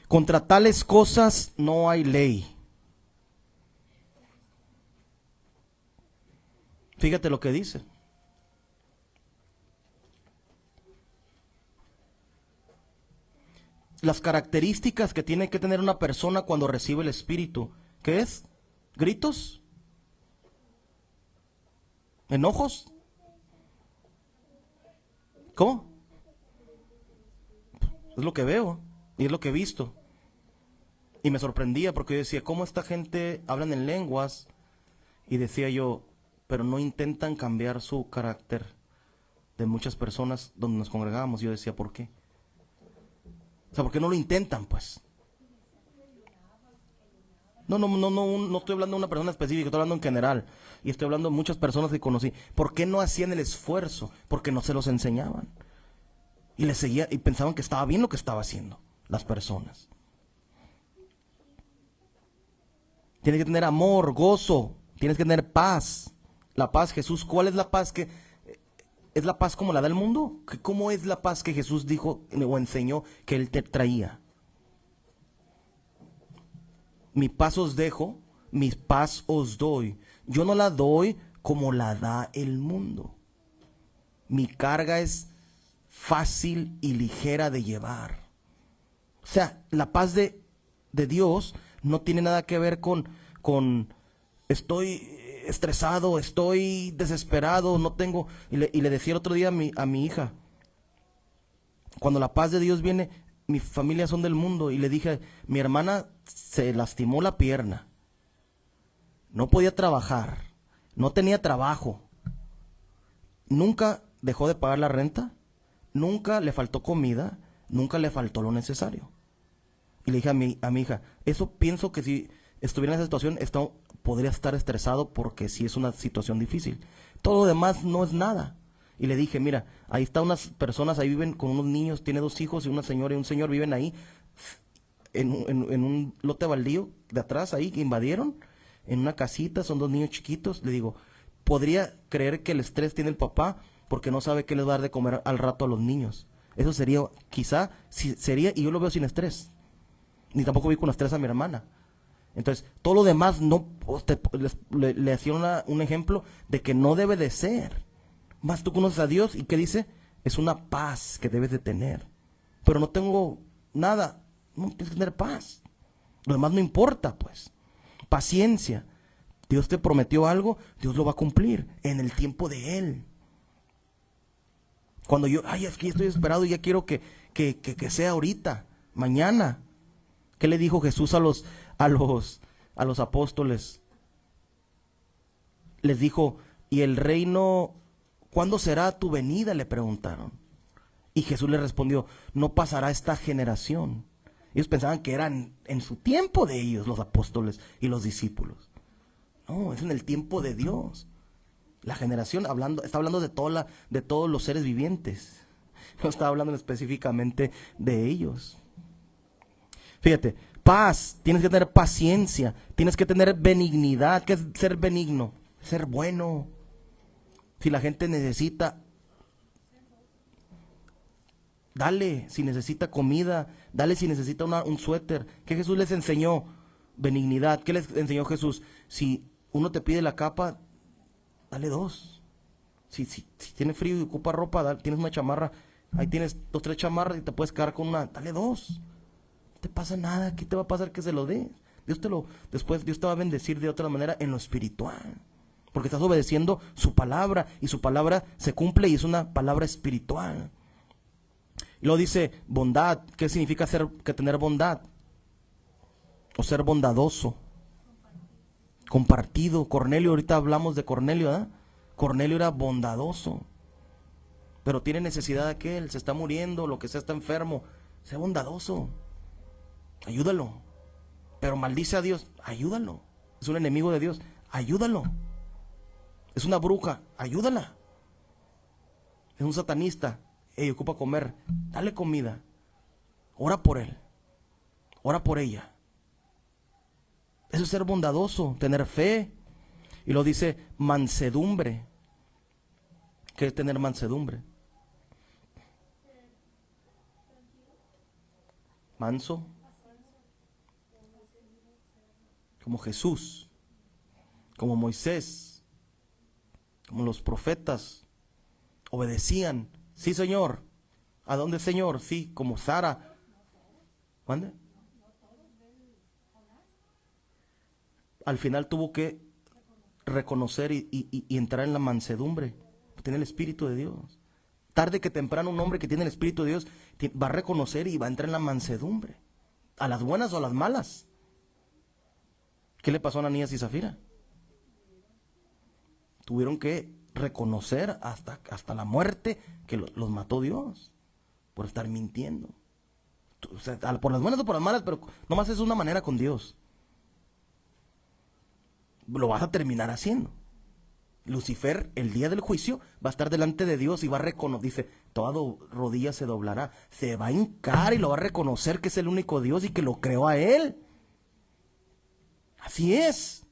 Contra tales cosas no hay ley. Fíjate lo que dice. Las características que tiene que tener una persona cuando recibe el Espíritu. ¿Qué es? ¿Gritos? ¿Enojos? ¿Cómo? Es lo que veo y es lo que he visto. Y me sorprendía porque yo decía, ¿cómo esta gente hablan en lenguas? Y decía yo, pero no intentan cambiar su carácter de muchas personas donde nos congregábamos. Yo decía, ¿por qué? O sea, ¿por qué no lo intentan, pues? No estoy hablando de una persona específica, estoy hablando en general. Y estoy hablando de muchas personas que conocí. ¿Por qué no hacían el esfuerzo? Porque no se los enseñaban. Y les seguía, y pensaban que estaba bien lo que estaba haciendo las personas. Tienes que tener amor, gozo, tienes que tener paz. La paz, Jesús, ¿cuál es la paz que... ¿Es la paz como la da el mundo? ¿Cómo es la paz que Jesús dijo o enseñó que Él te traía? Mi paz os dejo, mi paz os doy. Yo no la doy como la da el mundo. Mi carga es fácil y ligera de llevar. O sea, la paz de Dios no tiene nada que ver con estoy estresado, estoy desesperado, no tengo... Y le decía el otro día a mi hija, cuando la paz de Dios viene, mi familia son del mundo, y le dije, mi hermana se lastimó la pierna, no podía trabajar, no tenía trabajo, nunca dejó de pagar la renta, nunca le faltó comida, nunca le faltó lo necesario. Y le dije a mi hija, eso pienso que si estuviera en esa situación, esto podría estar estresado porque sí es una situación difícil. Todo lo demás no es nada. Y le dije, mira, ahí están unas personas, ahí viven con unos niños, tiene 2 hijos y una señora y un señor viven ahí en un lote baldío de atrás ahí que invadieron, en una casita, son 2 niños chiquitos. Le digo, podría creer que el estrés tiene el papá porque no sabe qué les va a dar de comer al rato a los niños. Eso sería, quizá, sería, y yo lo veo sin estrés. Ni tampoco vi con estrés a mi hermana. Entonces, todo lo demás no le hacía un ejemplo de que no debe de ser. Más tú conoces a Dios y ¿qué dice? Es una paz que debes de tener. Pero no tengo nada. No tienes que tener paz. Lo demás no importa, pues. Paciencia. Dios te prometió algo, Dios lo va a cumplir en el tiempo de Él. Cuando yo, es que estoy desesperado y ya quiero que sea ahorita, mañana. ¿Qué le dijo Jesús a los apóstoles? Les dijo, ¿y el reino, cuándo será tu venida?, le preguntaron. Y Jesús les respondió, no pasará esta generación. Ellos pensaban que eran en su tiempo de ellos, los apóstoles y los discípulos. No, es en el tiempo de Dios. La generación está hablando de todos los seres vivientes. No está hablando específicamente de ellos. Fíjate, paz, tienes que tener paciencia, tienes que tener benignidad. ¿Qué es ser benigno? ser bueno. Si la gente necesita, dale. Si necesita comida, dale. Si necesita un suéter. ¿Qué Jesús les enseñó? Benignidad. ¿Qué les enseñó Jesús? Si uno te pide la capa, dale 2. Si tienes frío y ocupa ropa, tienes una chamarra, ahí tienes 2, 3 chamarras y te puedes quedar con una, dale 2. No te pasa nada. ¿Qué te va a pasar que se lo des? Después Dios te va a bendecir de otra manera en lo espiritual, porque estás obedeciendo su palabra, y su palabra se cumple y es una palabra espiritual. Y luego dice bondad. ¿Qué significa tener bondad? O ser bondadoso, compartido. Cornelio, ahorita hablamos de Cornelio, ¿verdad? Cornelio era bondadoso, pero tiene necesidad de aquel, se está muriendo, lo que sea, está enfermo. Sea bondadoso, ayúdalo. Pero maldice a Dios, ayúdalo. Es un enemigo de Dios, ayúdalo. Es una bruja, ayúdala. Es un satanista, ocupa comer, dale comida. Ora por él, ora por ella. Eso es ser bondadoso, tener fe. Y lo dice mansedumbre. ¿Qué es tener mansedumbre? Manso. Como Jesús, como Moisés, como los profetas, obedecían. Sí, Señor. ¿A dónde, Señor? Sí, como Sara. ¿Mande? Al final tuvo que reconocer y entrar en la mansedumbre. Tiene el Espíritu de Dios. Tarde que temprano un hombre que tiene el Espíritu de Dios va a reconocer y va a entrar en la mansedumbre. A las buenas o a las malas. ¿Qué le pasó a Ananías y Zafira? Tuvieron que reconocer hasta la muerte que los mató Dios por estar mintiendo. O sea, por las buenas o por las malas, pero nomás es una manera con Dios. Lo vas a terminar haciendo. Lucifer, el día del juicio, va a estar delante de Dios y va a reconocer, dice, toda rodilla se doblará, se va a hincar y lo va a reconocer que es el único Dios y que lo creó a él. Así es.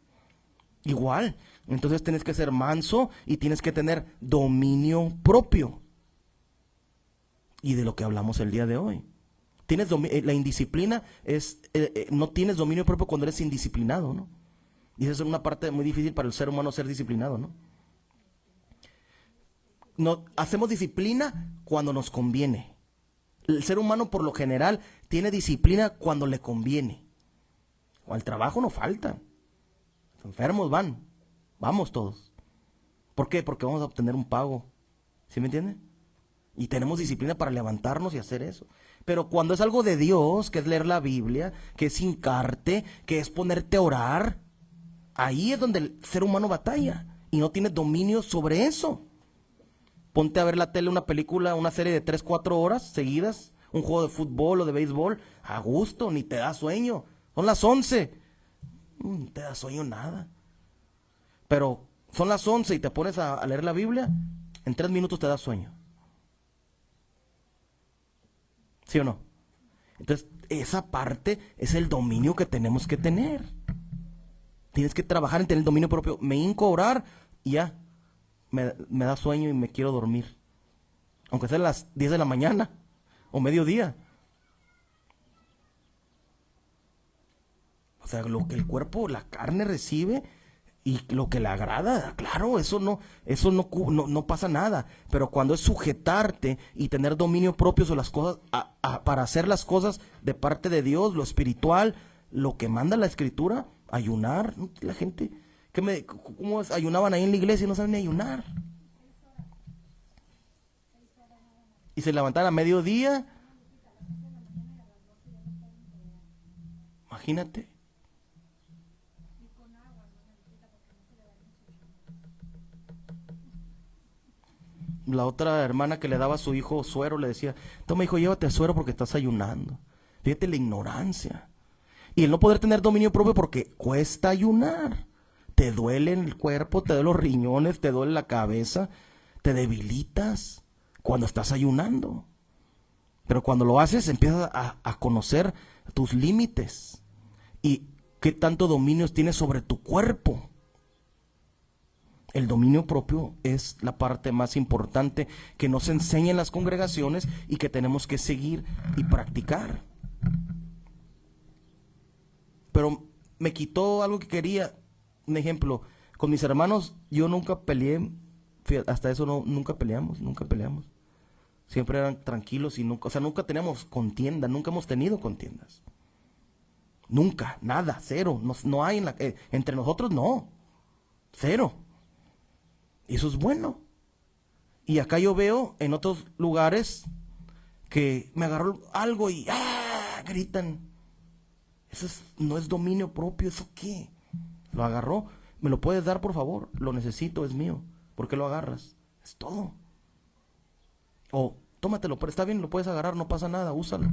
Igual. Entonces tienes que ser manso y tienes que tener dominio propio. Y de lo que hablamos el día de hoy. La indisciplina es, no tienes dominio propio cuando eres indisciplinado, ¿no? Y esa es una parte muy difícil para el ser humano, ser disciplinado, ¿no? No, hacemos disciplina cuando nos conviene. El ser humano por lo general tiene disciplina cuando le conviene. O al trabajo no falta. Los enfermos vamos todos. ¿Por qué? Porque vamos a obtener un pago. ¿Sí me entienden? Y tenemos disciplina para levantarnos y hacer eso. Pero cuando es algo de Dios, que es leer la Biblia, que es hincarte, que es ponerte a orar, ahí es donde el ser humano batalla y no tiene dominio sobre eso. Ponte a ver la tele, una película, una serie de 3, 4 horas seguidas, un juego de fútbol o de béisbol, a gusto, ni te da sueño. Son las 11. No te da sueño nada. Pero son las 11 y te pones a leer la Biblia, en 3 minutos te da sueño. ¿Sí o no? Entonces, esa parte es el dominio que tenemos que tener. Tienes que trabajar en tener el dominio propio. Me hinco a orar y ya, me da sueño y me quiero dormir. Aunque sea a las 10 de la mañana o mediodía. O sea, lo que el cuerpo, la carne recibe y lo que le agrada, claro, eso no pasa nada. Pero cuando es sujetarte y tener dominio propio sobre las cosas, para hacer las cosas de parte de Dios, lo espiritual, lo que manda la Escritura, ayunar. La gente, ¿cómo ayunaban ahí en la iglesia y no saben ni ayunar? Y se levantaban a mediodía. Imagínate. La otra hermana que le daba a su hijo suero le decía, toma hijo, llévate el suero porque estás ayunando. Fíjate la ignorancia. Y el no poder tener dominio propio porque cuesta ayunar. Te duele el cuerpo, te duelen los riñones, te duele la cabeza, te debilitas cuando estás ayunando. Pero cuando lo haces empiezas a conocer tus límites y qué tanto dominio tienes sobre tu cuerpo. El dominio propio es la parte más importante que nos enseña en las congregaciones y que tenemos que seguir y practicar. Pero me quitó algo que quería. Un ejemplo, con mis hermanos yo nunca peleé, fíjate, hasta eso nunca peleamos. Siempre eran tranquilos y nunca teníamos contienda, nunca hemos tenido contiendas. Nunca, nada, cero. No hay entre nosotros, no. Cero. Y eso es bueno. Y acá yo veo en otros lugares que me agarró algo y gritan. Eso no es dominio propio. ¿Eso qué? Lo agarró. ¿Me lo puedes dar, por favor? Lo necesito, es mío. ¿Por qué lo agarras? Es todo. O tómatelo, pero está bien, lo puedes agarrar, no pasa nada, úsalo.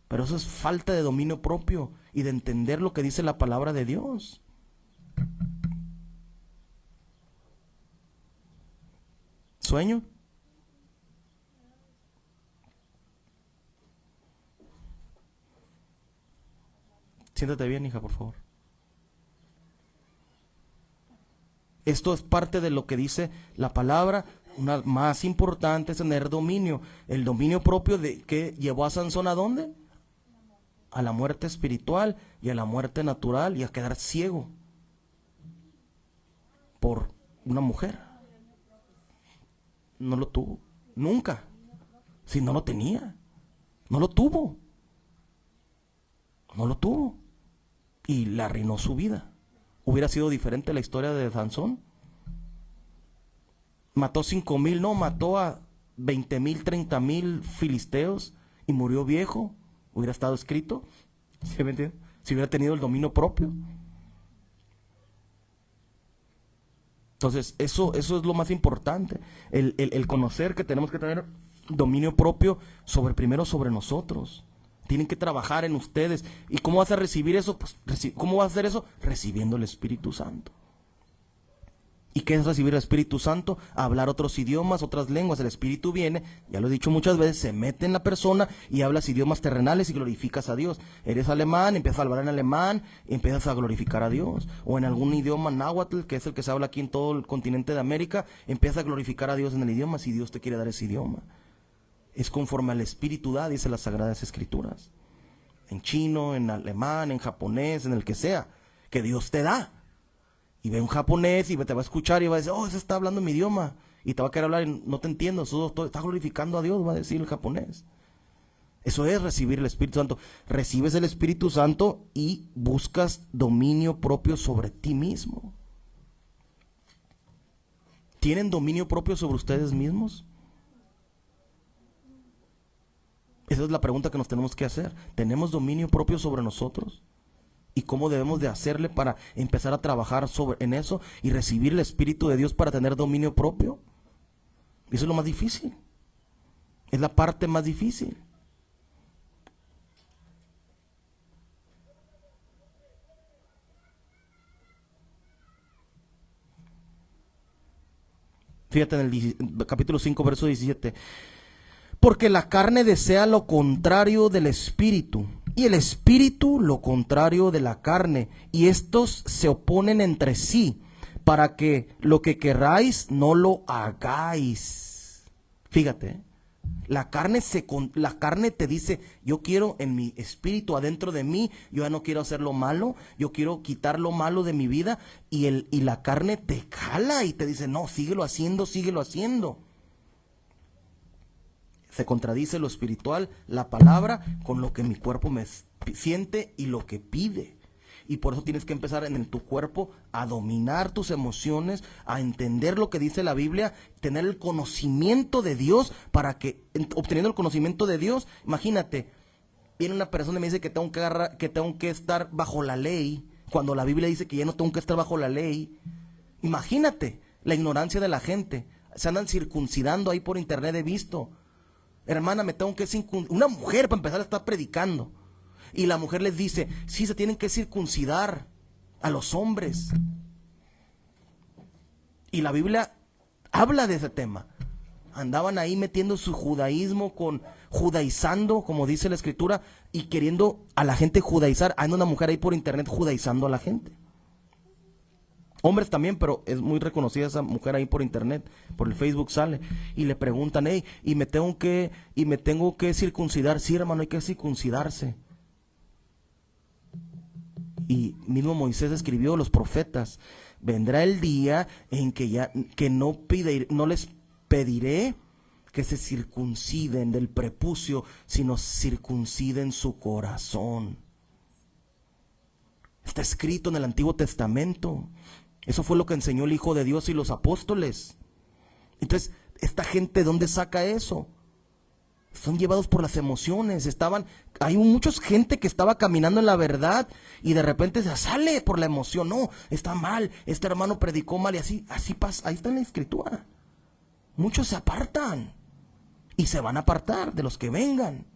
Pero eso es falta de dominio propio y de entender lo que dice la palabra de Dios. ¿Sueño? Siéntate bien, hija, por favor. Esto es parte de lo que dice la palabra. Una más importante es tener dominio. El dominio propio de que llevó a Sansón ¿a dónde? A la muerte espiritual y a la muerte natural y a quedar ciego por una mujer. No lo tuvo, nunca. Si no lo tenía, no lo tuvo. No lo tuvo. Y le arruinó su vida. ¿Hubiera sido diferente la historia de Sansón? Mató 5,000, no, mató a 20,000, 30,000 filisteos y murió viejo. Hubiera estado escrito, ¿sí me entiende? Si hubiera tenido el dominio propio. Entonces, eso es lo más importante. El conocer que tenemos que tener dominio propio primero sobre nosotros. Tienen que trabajar en ustedes. ¿Y cómo vas a recibir eso? Pues, ¿cómo vas a hacer eso? Recibiendo el Espíritu Santo. ¿Y qué es recibir el Espíritu Santo? Hablar otros idiomas, otras lenguas. El Espíritu viene, ya lo he dicho muchas veces, se mete en la persona y hablas idiomas terrenales y glorificas a Dios. Eres alemán, empiezas a hablar en alemán y empiezas a glorificar a Dios. O en algún idioma náhuatl, que es el que se habla aquí en todo el continente de América, empiezas a glorificar a Dios en el idioma si Dios te quiere dar ese idioma. Es conforme al Espíritu da, dice las Sagradas Escrituras. En chino, en alemán, en japonés, en el que sea, que Dios te da. Y ve un japonés y te va a escuchar y va a decir, ese está hablando mi idioma. Y te va a querer hablar y no te entiendo, está glorificando a Dios, va a decir el japonés. Eso es recibir el Espíritu Santo. Recibes el Espíritu Santo y buscas dominio propio sobre ti mismo. ¿Tienen dominio propio sobre ustedes mismos? Esa es la pregunta que nos tenemos que hacer. ¿Tenemos dominio propio sobre nosotros? ¿Y cómo debemos de hacerle para empezar a trabajar en eso y recibir el Espíritu de Dios para tener dominio propio? Eso es lo más difícil. Es la parte más difícil. Fíjate en el capítulo 5, verso 17. Porque la carne desea lo contrario del espíritu, y el espíritu lo contrario de la carne, y estos se oponen entre sí, para que lo que queráis no lo hagáis. Fíjate, la carne te dice, yo quiero en mi espíritu adentro de mí, yo ya no quiero hacer lo malo, yo quiero quitar lo malo de mi vida, y la carne te jala y te dice, no, síguelo haciendo, síguelo haciendo. Se contradice lo espiritual, la palabra, con lo que mi cuerpo me siente y lo que pide. Y por eso tienes que empezar en tu cuerpo a dominar tus emociones, a entender lo que dice la Biblia, tener el conocimiento de Dios para que, obteniendo el conocimiento de Dios, imagínate, viene una persona y me dice que tengo que estar bajo la ley, cuando la Biblia dice que ya no tengo que estar bajo la ley. Imagínate la ignorancia de la gente. Se andan circuncidando ahí por internet, he visto. Hermana, me tengo que circuncidar. Una mujer para empezar está predicando. Y la mujer les dice, sí, se tienen que circuncidar a los hombres. Y la Biblia habla de ese tema. Andaban ahí metiendo su judaísmo judaizando, como dice la Escritura, y queriendo a la gente judaizar. Anda una mujer ahí por internet judaizando a la gente. Hombres también, pero es muy reconocida esa mujer ahí por internet, por el Facebook sale. Y le preguntan, hey, y me tengo que circuncidar. Sí, hermano, hay que circuncidarse. Y mismo Moisés escribió, los profetas, vendrá el día en que no les pediré que se circunciden del prepucio, sino circunciden su corazón. Está escrito en el Antiguo Testamento. Eso fue lo que enseñó el Hijo de Dios y los apóstoles. Entonces, esta gente, ¿de dónde saca eso? Son llevados por las emociones. Hay mucha gente que estaba caminando en la verdad y de repente se sale por la emoción. No, está mal, este hermano predicó mal y así pasa. Ahí está en la Escritura. Muchos se apartan y se van a apartar de los que vengan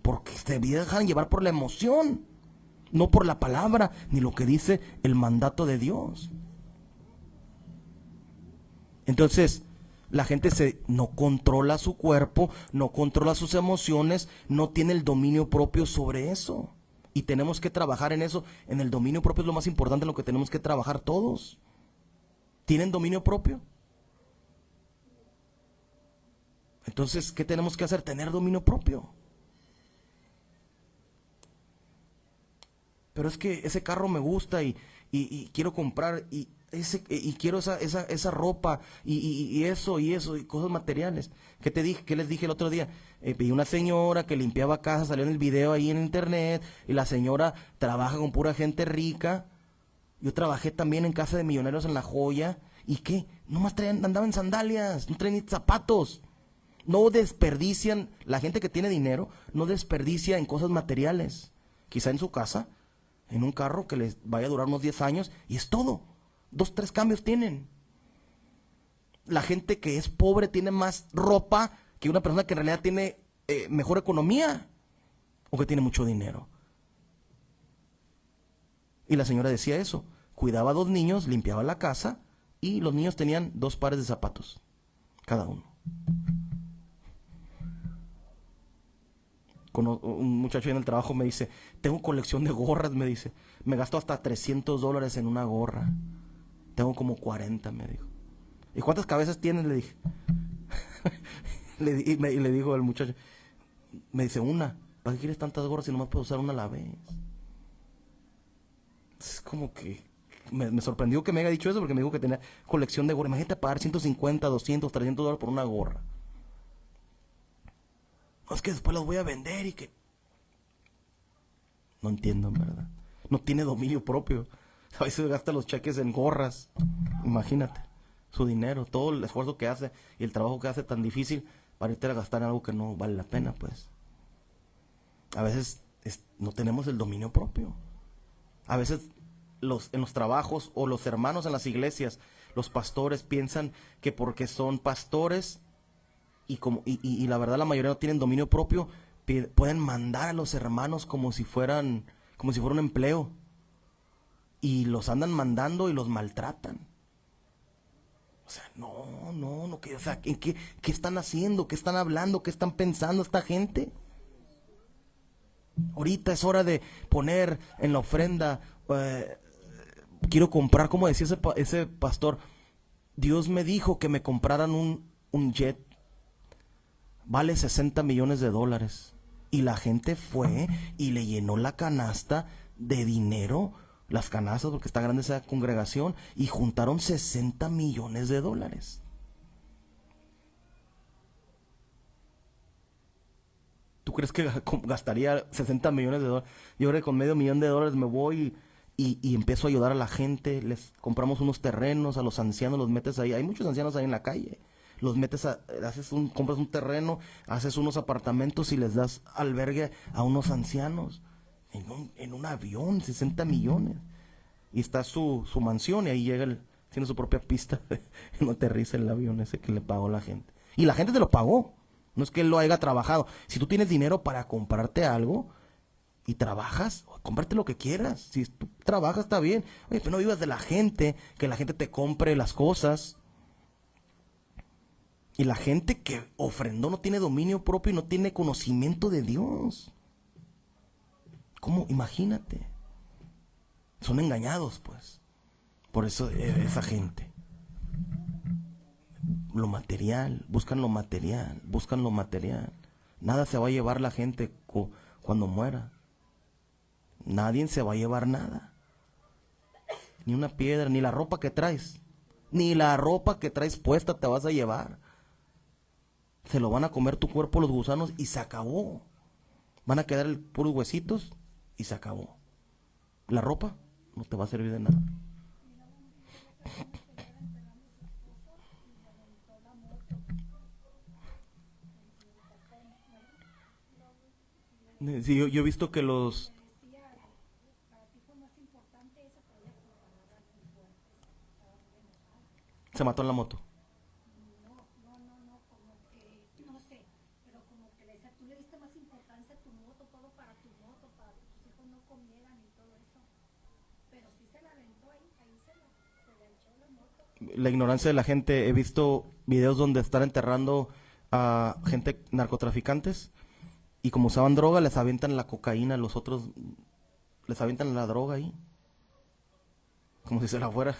porque se dejan llevar por la emoción, no por la palabra ni lo que dice el mandato de Dios. Entonces, la gente no controla su cuerpo, no controla sus emociones, no tiene el dominio propio sobre eso. Y tenemos que trabajar en eso. En el dominio propio es lo más importante en lo que tenemos que trabajar todos. ¿Tienen dominio propio? Entonces, ¿qué tenemos que hacer? Tener dominio propio. Pero es que ese carro me gusta y quiero comprar y quiero esa ropa y eso y cosas materiales. ¿Qué les dije el otro día? Vi una señora que limpiaba casas, salió en el video ahí en internet, y la señora trabaja con pura gente rica. Yo trabajé también en casa de millonarios en La Joya. ¿Y qué? Nomás andaba en sandalias, no traían ni zapatos. No desperdician, la gente que tiene dinero no desperdicia en cosas materiales. Quizá en su casa, en un carro que les vaya a durar unos 10 años y es todo. 2, 3 cambios tienen. La gente que es pobre tiene más ropa que una persona que en realidad tiene mejor economía o que tiene mucho dinero. Y la señora decía eso. Cuidaba a 2 niños, limpiaba la casa y los niños tenían 2 pares de zapatos cada uno. Un muchacho en el trabajo me dice, tengo colección de gorras, me dice. Me gasto hasta $300 en una gorra. Tengo como 40, me dijo. ¿Y cuántas cabezas tienes? Le dije. Y le dijo el muchacho, me dice, una. ¿Para qué quieres tantas gorras si nomás puedes usar una a la vez? Es como que me sorprendió que me haya dicho eso, porque me dijo que tenía colección de gorras. Imagínate pagar 150, 200, $300 por una gorra. No, es que después las voy a vender y que... No entiendo, en verdad. No tiene dominio propio. A veces gasta los cheques en gorras. Imagínate. Su dinero, todo el esfuerzo que hace y el trabajo que hace tan difícil para irte a gastar en algo que no vale la pena, pues. A veces no tenemos el dominio propio. A veces en los trabajos o los hermanos en las iglesias, los pastores piensan que porque son pastores y la verdad la mayoría no tienen dominio propio, pueden mandar a los hermanos como si fuera un empleo. Y los andan mandando y los maltratan. O sea, no, o sea, ¿qué están haciendo? ¿Qué están hablando? ¿Qué están pensando esta gente? Ahorita es hora de poner en la ofrenda, quiero comprar, como decía ese pastor, Dios me dijo que me compraran un jet, vale $60 millones. Y la gente fue y le llenó la canasta de dinero, las canastas, porque está grande esa congregación, y juntaron $60 millones. ¿Tú crees que gastaría $60 millones? Yo creo que con $500,000 me voy y empiezo a ayudar a la gente. Les compramos unos terrenos a los ancianos, los metes ahí. Hay muchos ancianos ahí en la calle. Los metes, compras un terreno, haces unos apartamentos y les das albergue a unos ancianos. En un avión, $60 millones. Y está su mansión y ahí llega tiene su propia pista. No aterriza el avión ese que le pagó la gente. Y la gente te lo pagó. No es que él lo haya trabajado. Si tú tienes dinero para comprarte algo y trabajas, cómprate lo que quieras. Si tú trabajas está bien. Oye, pero no vivas de la gente, que la gente te compre las cosas. Y la gente que ofrendó no tiene dominio propio y no tiene conocimiento de Dios. ¿Cómo? Imagínate. Son engañados, pues. Por eso esa gente, lo material, buscan lo material, buscan lo material. Nada se va a llevar la gente cuando muera. Nadie se va a llevar nada. Ni una piedra, ni la ropa que traes. Ni la ropa que traes puesta te vas a llevar. Se lo van a comer tu cuerpo los gusanos y se acabó. Van a quedar puros huesitos y se acabó. La ropa no te va a servir de nada. Sí, yo he visto que se mató en la moto. La ignorancia de la gente. He visto videos donde están enterrando a gente narcotraficantes y como usaban droga les avientan la cocaína, los otros les avientan la droga ahí como si se la fuera.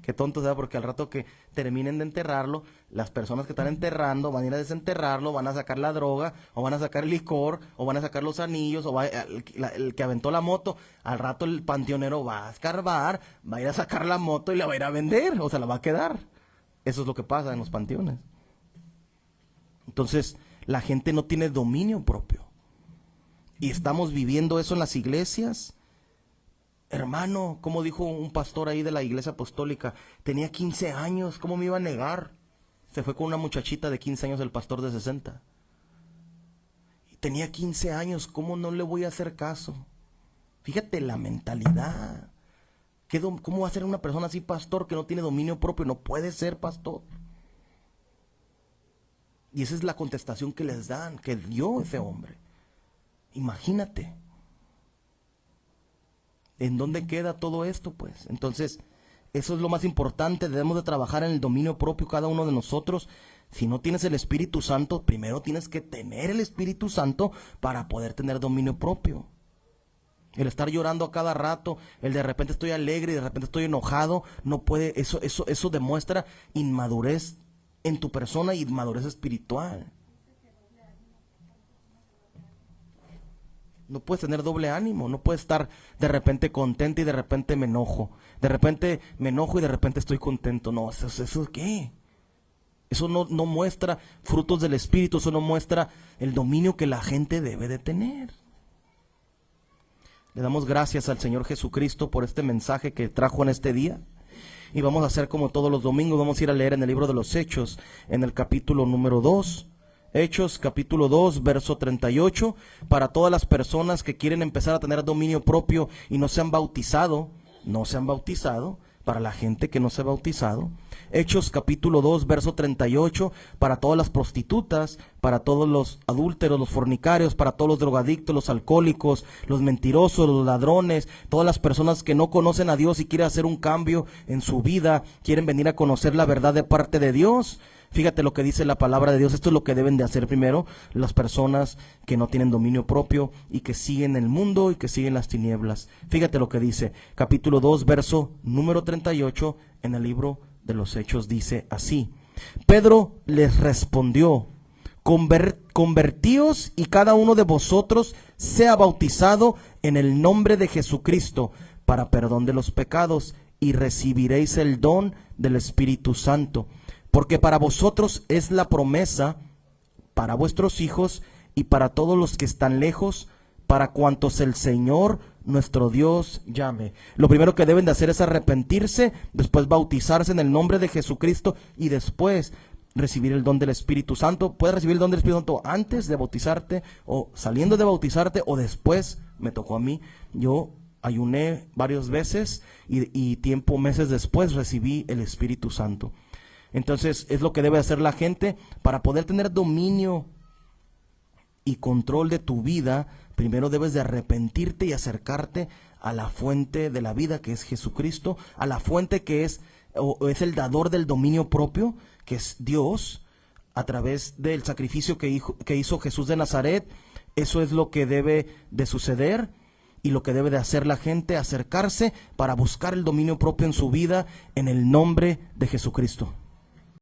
Qué tonto sea, porque al rato que terminen de enterrarlo, las personas que están enterrando van a ir a desenterrarlo, van a sacar la droga, o van a sacar el licor, o van a sacar los anillos, o el que aventó la moto. Al rato el panteonero va a escarbar, va a ir a sacar la moto y la va a ir a vender, o se la va a quedar. Eso es lo que pasa en los panteones. Entonces, la gente no tiene dominio propio. Y estamos viviendo eso en las iglesias. Hermano, como dijo un pastor ahí de la iglesia apostólica, tenía 15 años, ¿cómo me iba a negar? Se fue con una muchachita de 15 años, el pastor de 60. Y tenía 15 años, ¿cómo no le voy a hacer caso? Fíjate la mentalidad. ¿Cómo va a ser una persona así pastor que no tiene dominio propio? No puede ser pastor. Y esa es la contestación que les dan, que dio ese hombre. Imagínate. ¿En dónde queda todo esto, pues? Entonces, eso es lo más importante. Debemos de trabajar en el dominio propio cada uno de nosotros. Si no tienes el Espíritu Santo, primero tienes que tener el Espíritu Santo para poder tener dominio propio. El estar llorando a cada rato, el de repente estoy alegre y de repente estoy enojado, no puede, eso demuestra inmadurez en tu persona y inmadurez espiritual. No puedes tener doble ánimo, no puedes estar de repente contento y de repente me enojo. De repente me enojo y de repente estoy contento. No, ¿eso qué? Eso no muestra frutos del Espíritu, eso no muestra el dominio que la gente debe de tener. Le damos gracias al Señor Jesucristo por este mensaje que trajo en este día. Y vamos a hacer como todos los domingos, vamos a ir a leer en el libro de los Hechos, en el capítulo número 2. Hechos capítulo 2, verso 38, para todas las personas que quieren empezar a tener dominio propio y no se han bautizado, para la gente que no se ha bautizado. Hechos capítulo 2, verso 38, para todas las prostitutas, para todos los adúlteros, los fornicarios, para todos los drogadictos, los alcohólicos, los mentirosos, los ladrones, todas las personas que no conocen a Dios y quieren hacer un cambio en su vida, quieren venir a conocer la verdad de parte de Dios. Fíjate lo que dice la palabra de Dios. Esto es lo que deben de hacer primero las personas que no tienen dominio propio y que siguen el mundo y que siguen las tinieblas. Fíjate lo que dice capítulo 2, verso número 38 en el libro de los Hechos. Dice así: Pedro les respondió: convertíos y cada uno de vosotros sea bautizado en el nombre de Jesucristo para perdón de los pecados y recibiréis el don del Espíritu Santo. Porque para vosotros es la promesa, para vuestros hijos y para todos los que están lejos, para cuantos el Señor nuestro Dios llame. Lo primero que deben de hacer es arrepentirse, después bautizarse en el nombre de Jesucristo y después recibir el don del Espíritu Santo. Puedes recibir el don del Espíritu Santo antes de bautizarte o saliendo de bautizarte o después. Me tocó a mí. Yo ayuné varias veces y meses después recibí el Espíritu Santo. Entonces es lo que debe hacer la gente para poder tener dominio y control de tu vida. Primero debes de arrepentirte y acercarte a la fuente de la vida, que es Jesucristo, a la fuente que es el dador del dominio propio, que es Dios, a través del sacrificio que hizo Jesús de Nazaret. Eso es lo que debe de suceder. y lo que debe de hacer la gente, acercarse para buscar el dominio propio en su vida en el nombre de Jesucristo.